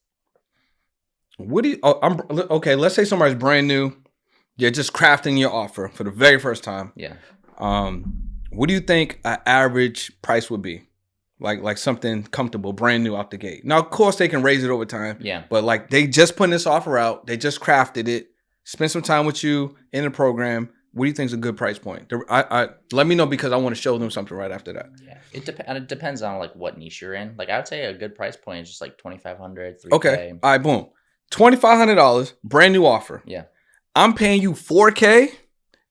What do you? Okay. Let's say somebody's brand new. You're just crafting your offer for the very first time. Yeah. What do you think an average price would be? Like something comfortable, brand new out the gate. Now, of course, they can raise it over time. Yeah. But like they just putting this offer out. They just crafted it. Spend some time with you in the program. What do you think is a good price point? Let me know because I want to show them something right after that. Yeah. It depends on like what niche you're in. Like I would say a good price point is just like $2,500, $3K. Okay. All right. Boom. $2,500, brand new offer. Yeah. I'm paying you $4K,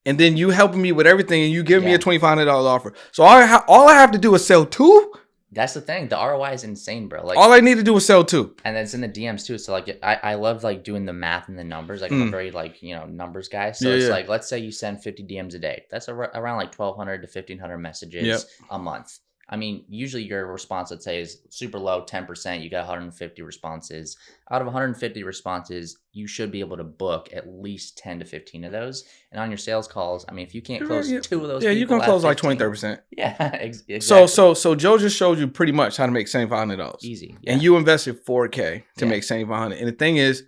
and then you helping me with everything, and you give me a $2,500 offer. So all I have to do is sell 2. That's the thing. The ROI is insane, bro. Like all I need to do is sell 2, and it's in the DMs too. So like I love like doing the math and the numbers. Like I'm a very like numbers guy. So it's like let's say you send 50 DMs a day. That's around like 1,200 to 1,500 messages a month. I mean, usually your response, let's say, is super low, 10%. You got 150 responses. Out of 150 responses, you should be able to book at least 10 to 15 of those. And on your sales calls, I mean, if you can't close 2 of those, you can close like 20-30%. Yeah, exactly. So Joe just showed you pretty much how to make $7,500. Easy. Yeah. And you invested $4K to make $7,500. And the thing is,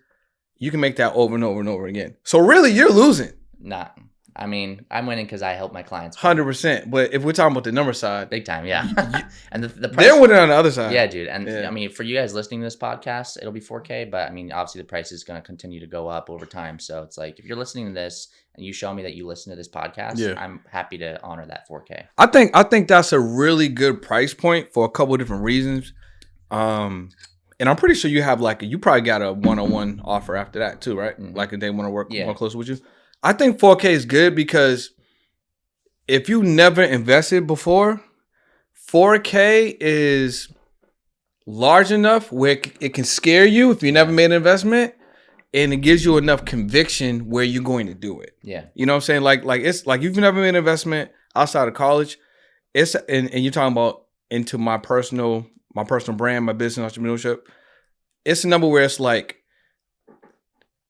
you can make that over and over and over again. So really, you're losing. Nah. I mean, I'm winning because I help my clients. 100%. But if we're talking about the number side, big time, yeah. And the price, they're winning on the other side. Yeah, dude. And I mean, for you guys listening to this podcast, it'll be 4K. But I mean, obviously, the price is going to continue to go up over time. So it's like, if you're listening to this and you show me that you listen to this podcast, I'm happy to honor that 4K. I think that's a really good price point for a couple of different reasons. And I'm pretty sure you have you probably got a one-on-one offer after that too, right? Mm-hmm. Like if they want to work more closer with you. I think 4K is good because if you never invested before, 4K is large enough where it can scare you if you never made an investment, and it gives you enough conviction where you're going to do it. Yeah. You know what I'm saying? Like it's like you've never made an investment outside of college. It's and you're talking about into my personal brand, my business entrepreneurship. It's a number where it's like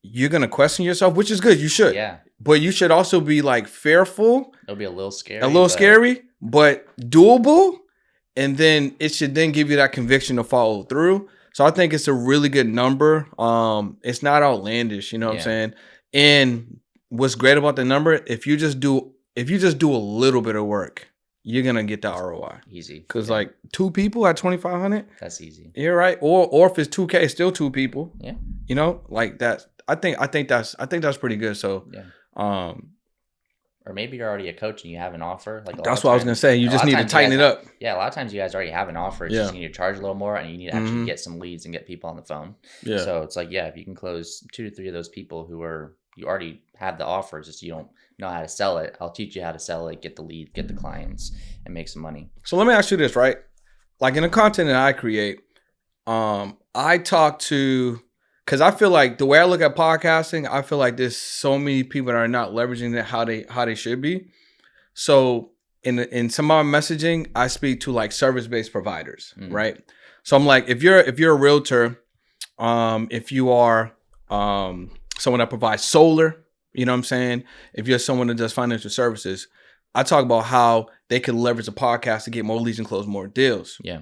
you're gonna question yourself, which is good. You should. Yeah. But you should also be like fearful. It'll be a little scary. Scary, but doable. And then it should then give you that conviction to follow through. So I think it's a really good number. It's not outlandish, you know what I'm saying? And what's great about the number, if you just do a little bit of work, you're gonna get the ROI. Easy. Because like 2 people at 2,500. That's easy. You're right. Or if it's 2K, it's still 2 people. Yeah. You know, like that. I think that's pretty good. So or maybe you're already a coach and you have an offer. Like that's what I was gonna say. You just need to tighten it up. Yeah, a lot of times you guys already have an offer. It's just you need to charge a little more, and you need to actually get some leads and get people on the phone. Yeah. So it's like, if you can close 2 to 3 of those people who you already have the offers, just you don't know how to sell it. I'll teach you how to sell it, get the lead, get the clients, and make some money. So let me ask you this, right? Like in the content that I create, I talk to. Because I feel like the way I look at podcasting, I feel like there's so many people that are not leveraging it how they should be. So in some of my messaging, I speak to like service-based providers, right? So I'm like, if you're a realtor, if you are someone that provides solar, you know what I'm saying? If you're someone that does financial services, I talk about how they can leverage a podcast to get more leads and close more deals. Yeah.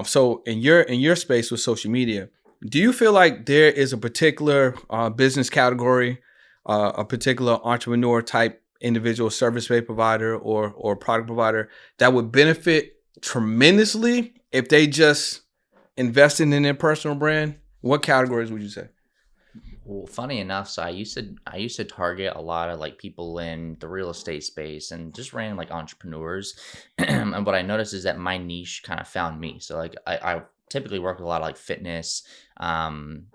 So in your space with social media, do you feel like there is a particular business category, a particular entrepreneur type individual service-based provider or product provider that would benefit tremendously if they just invested in their personal brand? What categories would you say? Well, funny enough, so I used to target a lot of like people in the real estate space and just random like entrepreneurs. And what I noticed is that my niche kind of found me. So like I typically work with a lot of like fitness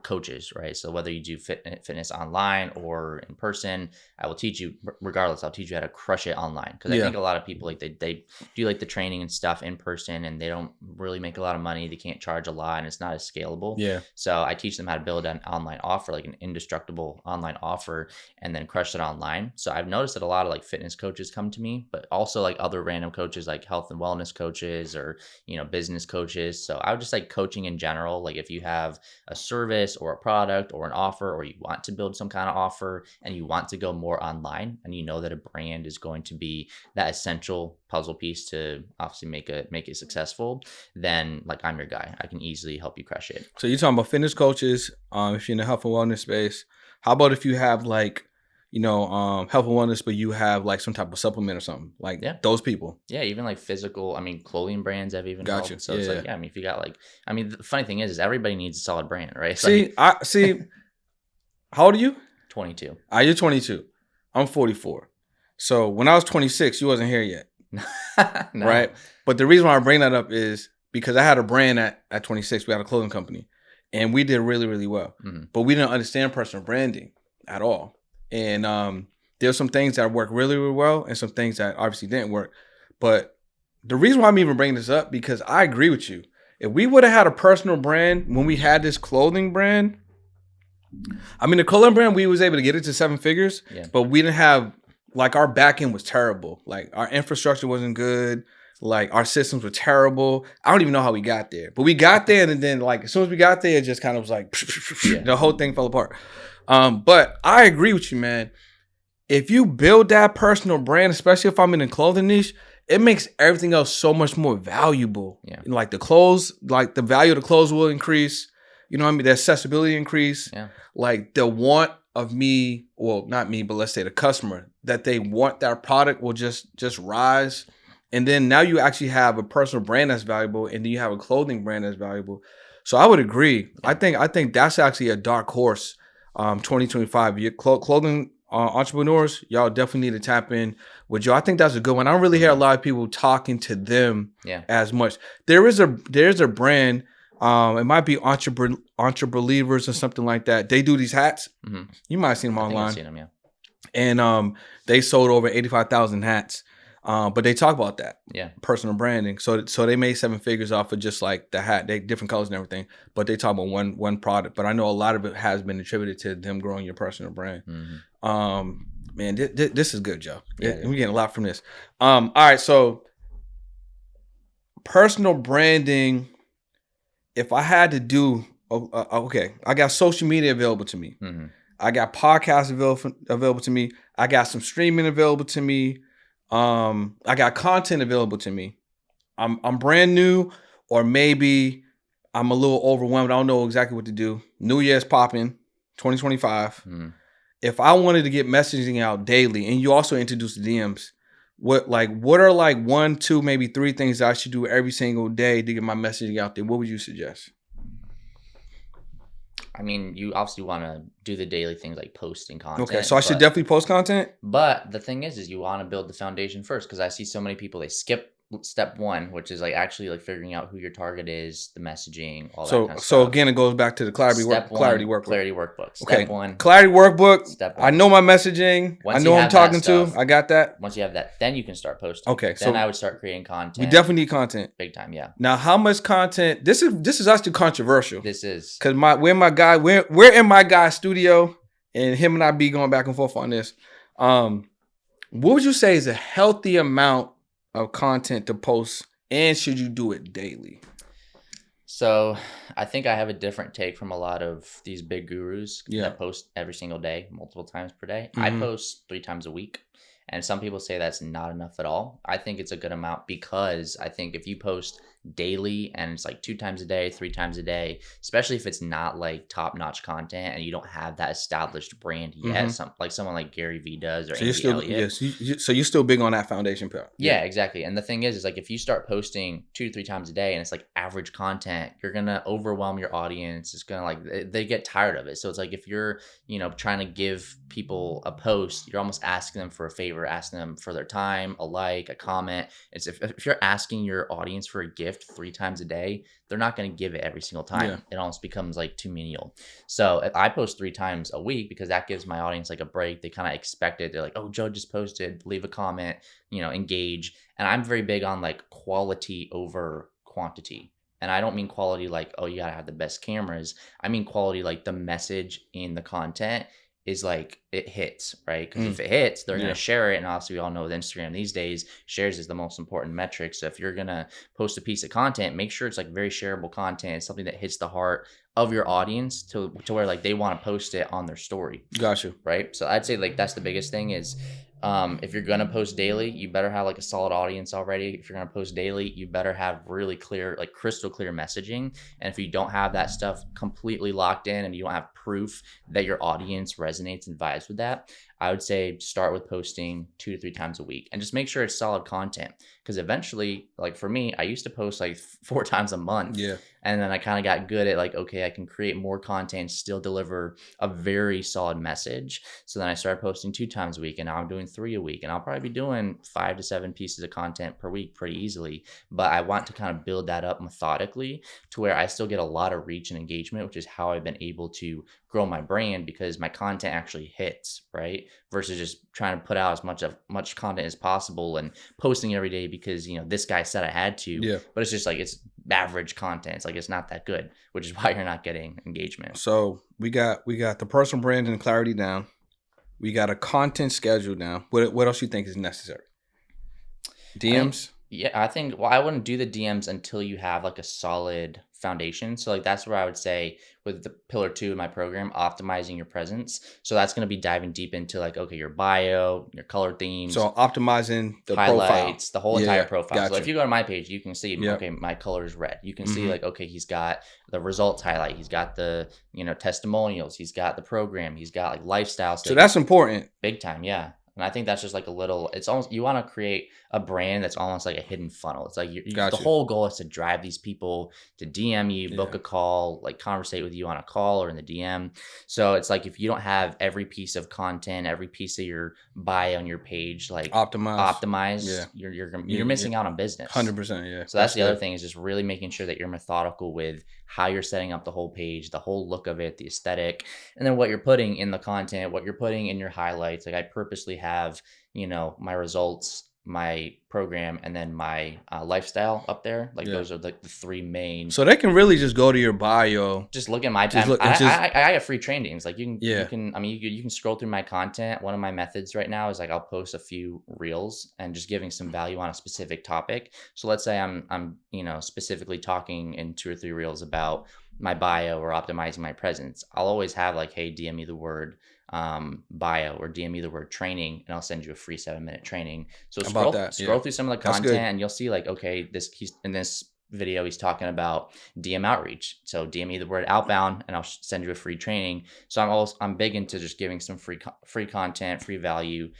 coaches, right? So whether you do fitness online or in person, I will teach you, regardless, I'll teach you how to crush it online. Because I think a lot of people like they do like the training and stuff in person and they don't really make a lot of money. They can't charge a lot and it's not as scalable. Yeah. So I teach them how to build an online offer, like an indestructible online offer, and then crush it online. So I've noticed that a lot of like fitness coaches come to me, but also like other random coaches like health and wellness coaches or, business coaches. So I would just like coaching in general. Like if you have a service or a product or an offer, or you want to build some kind of offer and you want to go more online, and you know that a brand is going to be that essential puzzle piece to obviously make it successful, then like I'm your guy. I can easily help you crush it. So you're talking about fitness coaches, if you're in the health and wellness space. How about if you have like, health and wellness, but you have like some type of supplement or something, like those people? Yeah, even like physical, clothing brands have even helped. So it's like, if you got like, the funny thing is everybody needs a solid brand, right? See, how old are you? 22. You're 22. I'm 44. So when I was 26, you wasn't here yet. No. Right? But the reason why I bring that up is because I had a brand at 26. We had a clothing company and we did really, really well. Mm-hmm. But we didn't understand personal branding at all. And there's some things that work really, really well and some things that obviously didn't work. But the reason why I'm even bringing this up, because I agree with you. If we would have had a personal brand when we had this clothing brand, the clothing brand, we was able to get it to 7 figures, but we didn't have, like, our back end was terrible. Like, our infrastructure wasn't good. Like our systems were terrible. I don't even know how we got there, but we got there, and then like as soon as we got there, it just kind of was like the whole thing fell apart. But I agree with you, man. If you build that personal brand, especially if I'm in the clothing niche, it makes everything else so much more valuable. Yeah. Like the clothes, like the value of the clothes will increase. You know what I mean? The accessibility increase. Yeah. Like the want of me, well, not me, but let's say the customer, that they want that product will just rise. And then now you actually have a personal brand that's valuable, and then you have a clothing brand that's valuable. So I would agree. Yeah. I think that's actually a dark horse. 2025. Your clothing entrepreneurs, y'all definitely need to tap in with Joe. I think that's a good one. I don't really hear a lot of people talking to them as much. There's a brand. It might be Entrebelievers or something like that. They do these hats. Mm-hmm. You might have seen them online. I've seen them, yeah. And they sold over 85,000 hats. But they talk about that, personal branding. So they made 7 figures off of just like the hat, they different colors and everything. But they talk about one product. But I know a lot of it has been attributed to them growing your personal brand. Mm-hmm. Man, this is good, Joe. Yeah, we're getting a lot from this. All right, so personal branding. If I had to do, okay, I got social media available to me. Mm-hmm. I got podcasts available to me. I got some streaming available to me. I got content available to me. I'm brand new, or maybe I'm a little overwhelmed. I don't know exactly what to do. New Year's popping, 2025. Mm. If I wanted to get messaging out daily, and you also introduced the DMs, what are like 1, 2, maybe 3 things I should do every single day to get my messaging out there? What would you suggest? I mean, you obviously want to do the daily things like posting content. Okay, so I should definitely post content? But the thing is you want to build the foundation first, because I see so many people, they skip step 1, which is like actually like figuring out who your target is, the messaging, all that kind of stuff. So again, it goes back to the clarity workbook. Step 1. Clarity workbook. Step 1. I know my messaging. I know who I'm talking to. I got that. Once you have that, then you can start posting. Okay. Then I would start creating content. We definitely need content. Big time, yeah. Now, how much content? This is actually controversial. This is. Because we're in my guy's studio, and him and I be going back and forth on this. What would you say is a healthy amount of content to post, and should you do it daily? So I think I have a different take from a lot of these big gurus that post every single day, multiple times per day. Mm-hmm. I post 3 times a week, and some people say that's not enough at all. I think it's a good amount, because I think if you post daily and it's like 2 times a day, 3 times a day, especially if it's not like top-notch content and you don't have that established brand yet, someone like Gary Vee does, or Andy Elliott. So you're still big on that foundation part. Yeah, exactly. And the thing is like if you start posting 2 to 3 times a day and it's like average content, you're gonna overwhelm your audience. It's gonna like they get tired of it. So it's like if you're trying to give people a post, you're almost asking them for a favor, asking them for their time, a like, a comment. It's if you're asking your audience for a gift 3 times a day, they're not going to give it every single time. Yeah. It almost becomes like too menial. So if I post 3 times a week, because that gives my audience like a break. They kind of expect it. They're like, oh, Joe just posted, leave a comment, engage. And I'm very big on like quality over quantity. And I don't mean quality like, oh, you got to have the best cameras. I mean quality like the message in the content is like it hits, right? Because if it hits, they're going to share it. And obviously we all know with Instagram these days, shares is the most important metric. So if you're going to post a piece of content, make sure it's like very shareable content. It's something that hits the heart of your audience to where like they want to post it on their story. Gotcha. Right? So I'd say like that's the biggest thing is if you're going to post daily, you better have like a solid audience already. If you're going to post daily, you better have really clear, like crystal clear messaging. And if you don't have that stuff completely locked in and you don't have proof that your audience resonates and vibes with that, I would say start with posting 2 to 3 times a week and just make sure it's solid content. Because eventually, like for me, I used to post like 4 times a month. Yeah. And then I kind of got good at like, okay, I can create more content, still deliver a very solid message. So then I started posting 2 times a week, and now I'm doing 3 a week. And I'll probably be doing 5 to 7 pieces of content per week pretty easily. But I want to kind of build that up methodically to where I still get a lot of reach and engagement, which is how I've been able to grow my brand, because my content actually hits, right? Versus just trying to put out as much content as possible and posting every day because, this guy said I had to. Yeah. But it's just like, it's average content. It's like, it's not that good, which is why you're not getting engagement. So we got the personal brand and clarity down. We got a content schedule down. What else you think is necessary? DMs? Yeah, I think, well, I wouldn't do the DMs until you have like a solid foundation. So like that's where I would say with the pillar 2 in my program, optimizing your presence. So that's going to be diving deep into like, okay, your bio, your color themes, So optimizing the profile. highlights, the whole Yeah, entire yeah. profile. So if Gotcha. you go to my page, you can see, Yep. okay, my color is red. You can see Mhm. like, okay, he's got the results highlight. He's got the, testimonials. He's got the program. He's got like lifestyle So stuff. that's important. Big time, yeah. And I think that's just like a little, it's almost, you want to create a brand that's almost like a hidden funnel. It's like the Gotcha. whole goal is to drive these people to DM you, book Yeah. a call, like conversate with you on a call or in the DM. So it's like if you don't have every piece of content, every piece of your bio on your page like optimized, Yeah. you're missing out on business. 100%. Yeah. So that's the other thing, is just really making sure that you're methodical with how you're setting up the whole page, the whole look of it, the aesthetic, and then what you're putting in the content, what you're putting in your highlights. Like I purposely have, my results, my program, and then my lifestyle up there. Like those are like the 3 main. So they can really just go to your bio. Just look at my. I have free trainings. Like you can scroll through my content. One of my methods right now is like I'll post a few reels and just giving some value on a specific topic. So let's say I'm specifically talking in 2 or 3 reels about my bio or optimizing my presence. I'll always have like, hey, DM me the word bio or DM me the word training, and I'll send you a free 7-minute training. So scroll through some of the content, and you'll see like, okay, he's in this video, he's talking about DM outreach. So DM me the word outbound, and I'll send you a free training. So I'm big into just giving some free content, free value,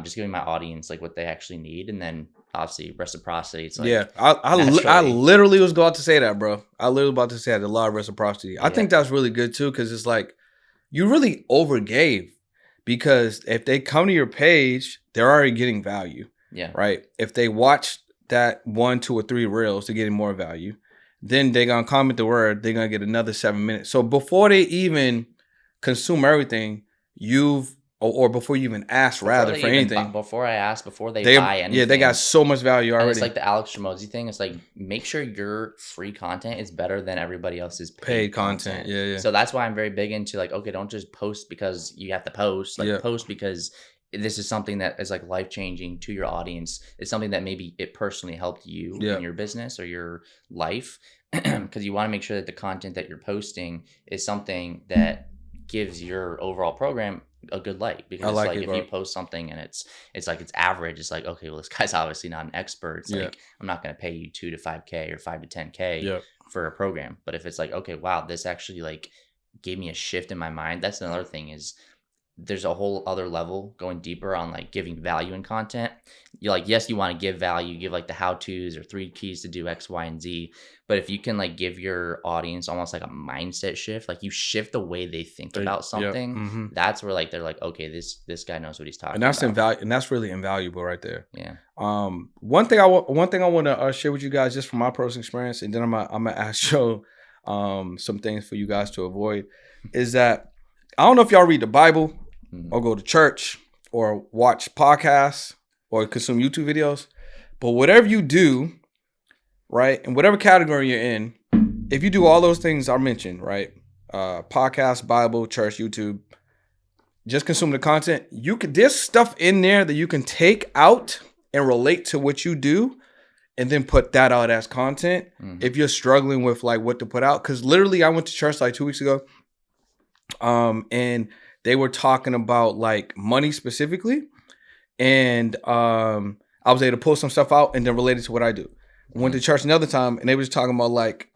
just giving my audience like what they actually need, and then obviously reciprocity. It's like, I literally was about to say that, bro. I literally about to say that, a lot of reciprocity. I think that's really good too, because it's like you really overgave, because if they come to your page, they're already getting value. Yeah. Right. If they watch that 1, 2, or 3 reels, they're getting more value. Then they're gonna comment the word, they're gonna get another 7 minutes. So before they even consume everything, or before you even ask, before I they buy anything. Yeah, they got so much value already. And it's like the Alex Tramosi thing. It's like, make sure your free content is better than everybody else's paid content. Yeah. So that's why I'm very big into like, okay, don't just post because you have to post. Like post because this is something that is like life-changing to your audience. It's something that maybe it personally helped you in your business or your life. Because you want to make sure that the content that you're posting is something that gives your overall program a good light. Because if you post something and it's like it's average, it's like, okay, well, this guy's obviously not an expert. It's like, I'm not going to pay you $2 to $5K or $5 to $10K for a program. But if it's like, okay, wow, this actually like gave me a shift in my mind. That's another thing, is there's a whole other level going deeper on like giving value in content. You're like, yes, you want to give value, give like the how-tos or 3 keys to do X, Y, and Z. But if you can like give your audience almost like a mindset shift, like you shift the way they think about something, that's where like they're like, okay, this guy knows what he's talking about. And that's really invaluable right there. Yeah. One thing I want to share with you guys, just from my personal experience, and then I'm gonna ask you some things for you guys to avoid, is that I don't know if y'all read the Bible or go to church or watch podcasts or consume YouTube videos, but whatever you do, right, in whatever category you're in, if you do all those things I mentioned, right, podcast, Bible, church, YouTube, just consume the content, there's stuff in there that you can take out and relate to what you do, and then put that out as content if you're struggling with like what to put out. Because literally I went to church like 2 weeks ago, and they were talking about like money specifically, and I was able to pull some stuff out and then relate it to what I do. Went to church another time, and they were just talking about like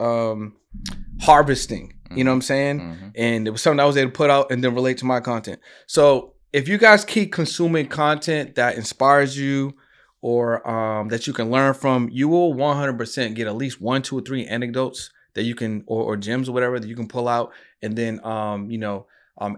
harvesting, you know what I'm saying? And it was something I was able to put out and then relate to my content. So if you guys keep consuming content that inspires you or that you can learn from, you will 100% get at least 1, 2, or 3 anecdotes that you can, or gems or whatever that you can pull out, and then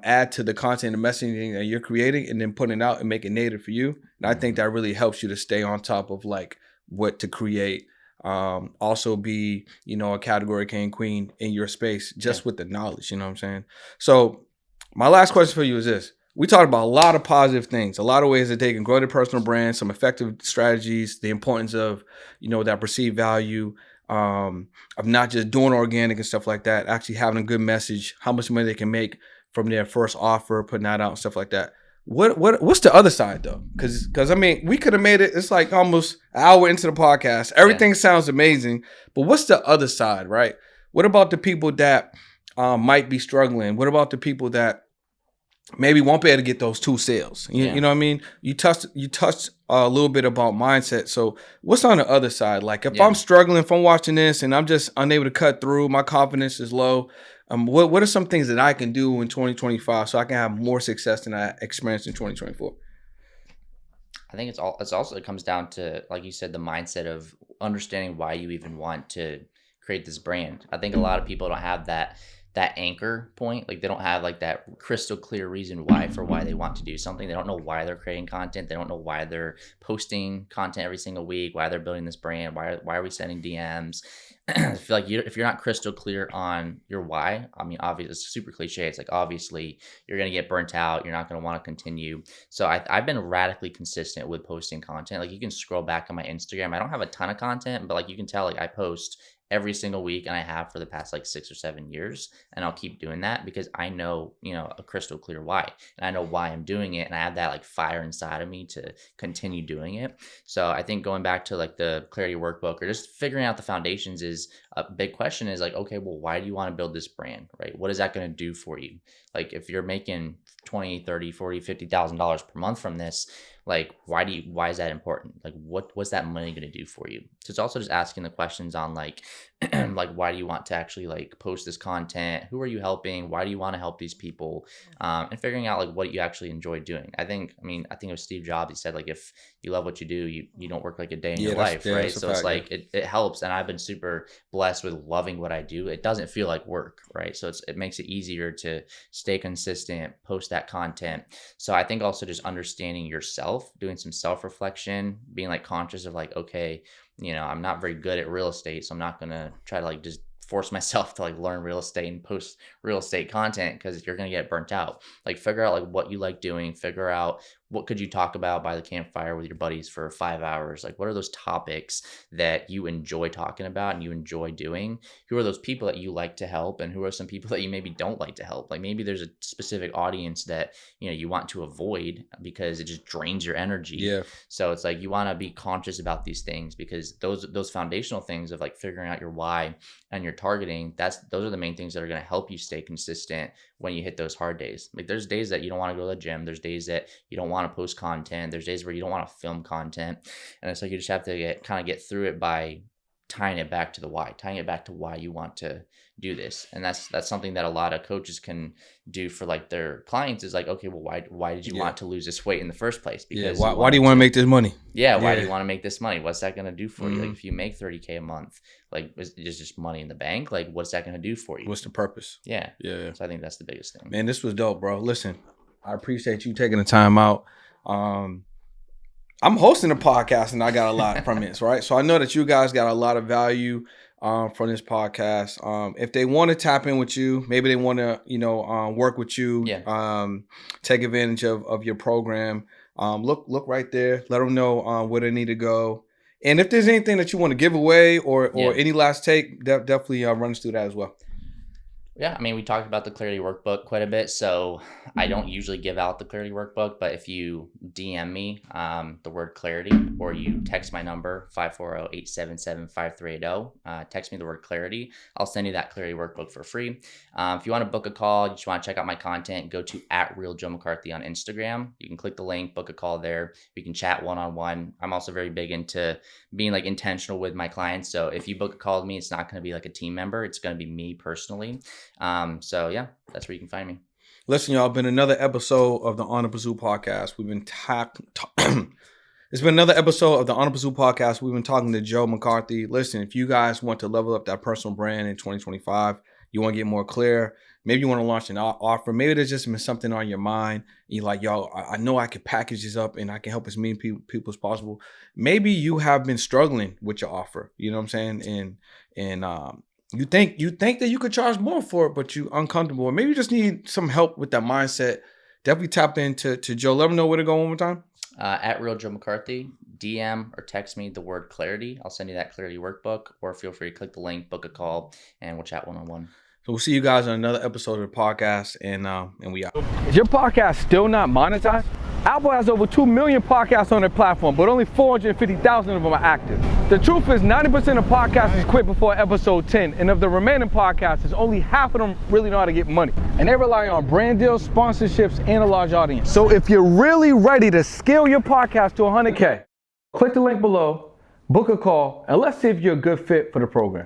add to the content and messaging that you're creating, and then putting it out and make it native for you. And I think that really helps you to stay on top of like what to create. Also be, a category king, queen in your space, just with the knowledge, you know what I'm saying? So my last question for you is this. We talked about a lot of positive things, a lot of ways that they can grow their personal brand, some effective strategies, the importance of, that perceived value, of not just doing organic and stuff like that, actually having a good message, how much money they can make from their first offer, putting that out and stuff like that. What's the other side though? Because I mean, we could have made it. It's like almost an hour into the podcast. Everything sounds amazing, but what's the other side, right? What about the people that might be struggling? What about the people that maybe won't be able to get those 2 sales? You know what I mean? You touched a little bit about mindset. So what's on the other side? Like if I'm struggling, if I'm watching this and I'm just unable to cut through, my confidence is low. What are some things that I can do in 2025 so I can have more success than I experienced in 2024? I think it comes down to, like you said, the mindset of understanding why you even want to create this brand. I think a lot of people don't have that anchor point. Like they don't have like that crystal clear reason why they want to do something. They don't know why they're creating content. They don't know why they're posting content every single week, why they're building this brand, why are we sending DMs. I feel like if you're not crystal clear on your why, I mean, obviously it's super cliche. It's like, obviously you're going to get burnt out. You're not going to want to continue. So I've been radically consistent with posting content. Like you can scroll back on my Instagram. I don't have a ton of content, but like you can tell, like I post every single week, and I have for the past like 6 or 7 years, and I'll keep doing that because I know, a crystal clear why, and I know why I'm doing it, and I have that like fire inside of me to continue doing it. So I think going back to like the clarity workbook or just figuring out the foundations is a big question. Is like, okay, well, why do you want to build this brand, right? What is that going to do for you? Like if you're making 20, 30, 40, $50,000 per month from this, like why is that important? Like what's that money going to do for you? So it's also just asking the questions on like like why do you want to actually like post this content? Who are you helping? Why do you want to help these people? And figuring out like what you actually enjoy doing. I think it was Steve Jobs. He said like if you love what you do, you don't work like a day in your life, right? So it's like it helps, and I've been super blessed with loving what I do. It doesn't feel like work, right? So it makes it easier to stay consistent, post that content. So I think also just understanding yourself, doing some self-reflection, being like conscious of like, okay, I'm not very good at real estate, so I'm not going to try to like just force myself to like learn real estate and post real estate content because you're going to get burnt out. Like figure out like what you like doing, figure out what could you talk about by the campfire with your buddies for 5 hours? Like what are those topics that you enjoy talking about and you enjoy doing? Who are those people that you like to help, and who are some people that you maybe don't like to help? Like maybe there's a specific audience that you want to avoid because it just drains your energy. Yeah. So it's like you want to be conscious about these things because those foundational things of like figuring out your why and your targeting, those are the main things that are going to help you stay consistent when you hit those hard days. Like there's days that you don't want to go to the gym. There's days that you don't want to post content. There's days where you don't want to film content. And it's like you just have to get through it by tying it back to the why, tying it back to why you want to do this. And that's something that a lot of coaches can do for like their clients is like, okay, well, why did you want to lose this weight in the first place? Because why do you want to make this money? Why do you want to make this money? What's that going to do for you? Like if you make $30K a month, like it's just money in the bank, like what's that going to do for you? What's the purpose? Yeah. So I think that's the biggest thing. Man, this was dope, bro. Listen, I appreciate you taking the time out. I'm hosting a podcast and I got a lot from this, right? So I know that you guys got a lot of value from this podcast. If they want to tap in with you, maybe they want to, work with you, take advantage of your program. Look right there. Let them know where they need to go. And if there's anything that you want to give away or any last take, definitely run us through that as well. Yeah, we talked about the Clarity Workbook quite a bit, so I don't usually give out the Clarity Workbook, but if you DM me the word Clarity or you text my number, 540-877-5380, text me the word Clarity, I'll send you that Clarity Workbook for free. If you want to book a call, you just want to check out my content, go to @RealJoeMcCarthy on Instagram. You can click the link, book a call there. We can chat one-on-one. I'm also very big into being like intentional with my clients, so if you book a call with me, it's not going to be like a team member. It's going to be me personally. So yeah, that's where you can find me. Listen, y'all, been another episode of the On the Pursuit podcast. We've been it's been another episode of the On the Pursuit podcast. We've been talking to Joe McCarthy. Listen, if you guys want to level up that personal brand in 2025, you want to get more clear, maybe you want to launch an offer, maybe there's just been something on your mind. You're like, yo, I know I can package this up and I can help as many people as possible. Maybe you have been struggling with your offer. You know what I'm saying? And you think that you could charge more for it, but you're uncomfortable. Or maybe you just need some help with that mindset. Definitely tap into Joe. Let them know where to go one more time. @RealJoeMcCarthy, DM or text me the word Clarity. I'll send you that Clarity Workbook, or feel free to click the link, book a call, and we'll chat one-on-one. So we'll see you guys on another episode of the podcast, and we out. Is your podcast still not monetized? Apple has over 2 million podcasts on their platform, but only 450,000 of them are active. The truth is 90% of podcasters quit before episode 10, and of the remaining podcasters, only half of them really know how to get money. And they rely on brand deals, sponsorships, and a large audience. So if you're really ready to scale your podcast to 100K, click the link below, book a call, and let's see if you're a good fit for the program.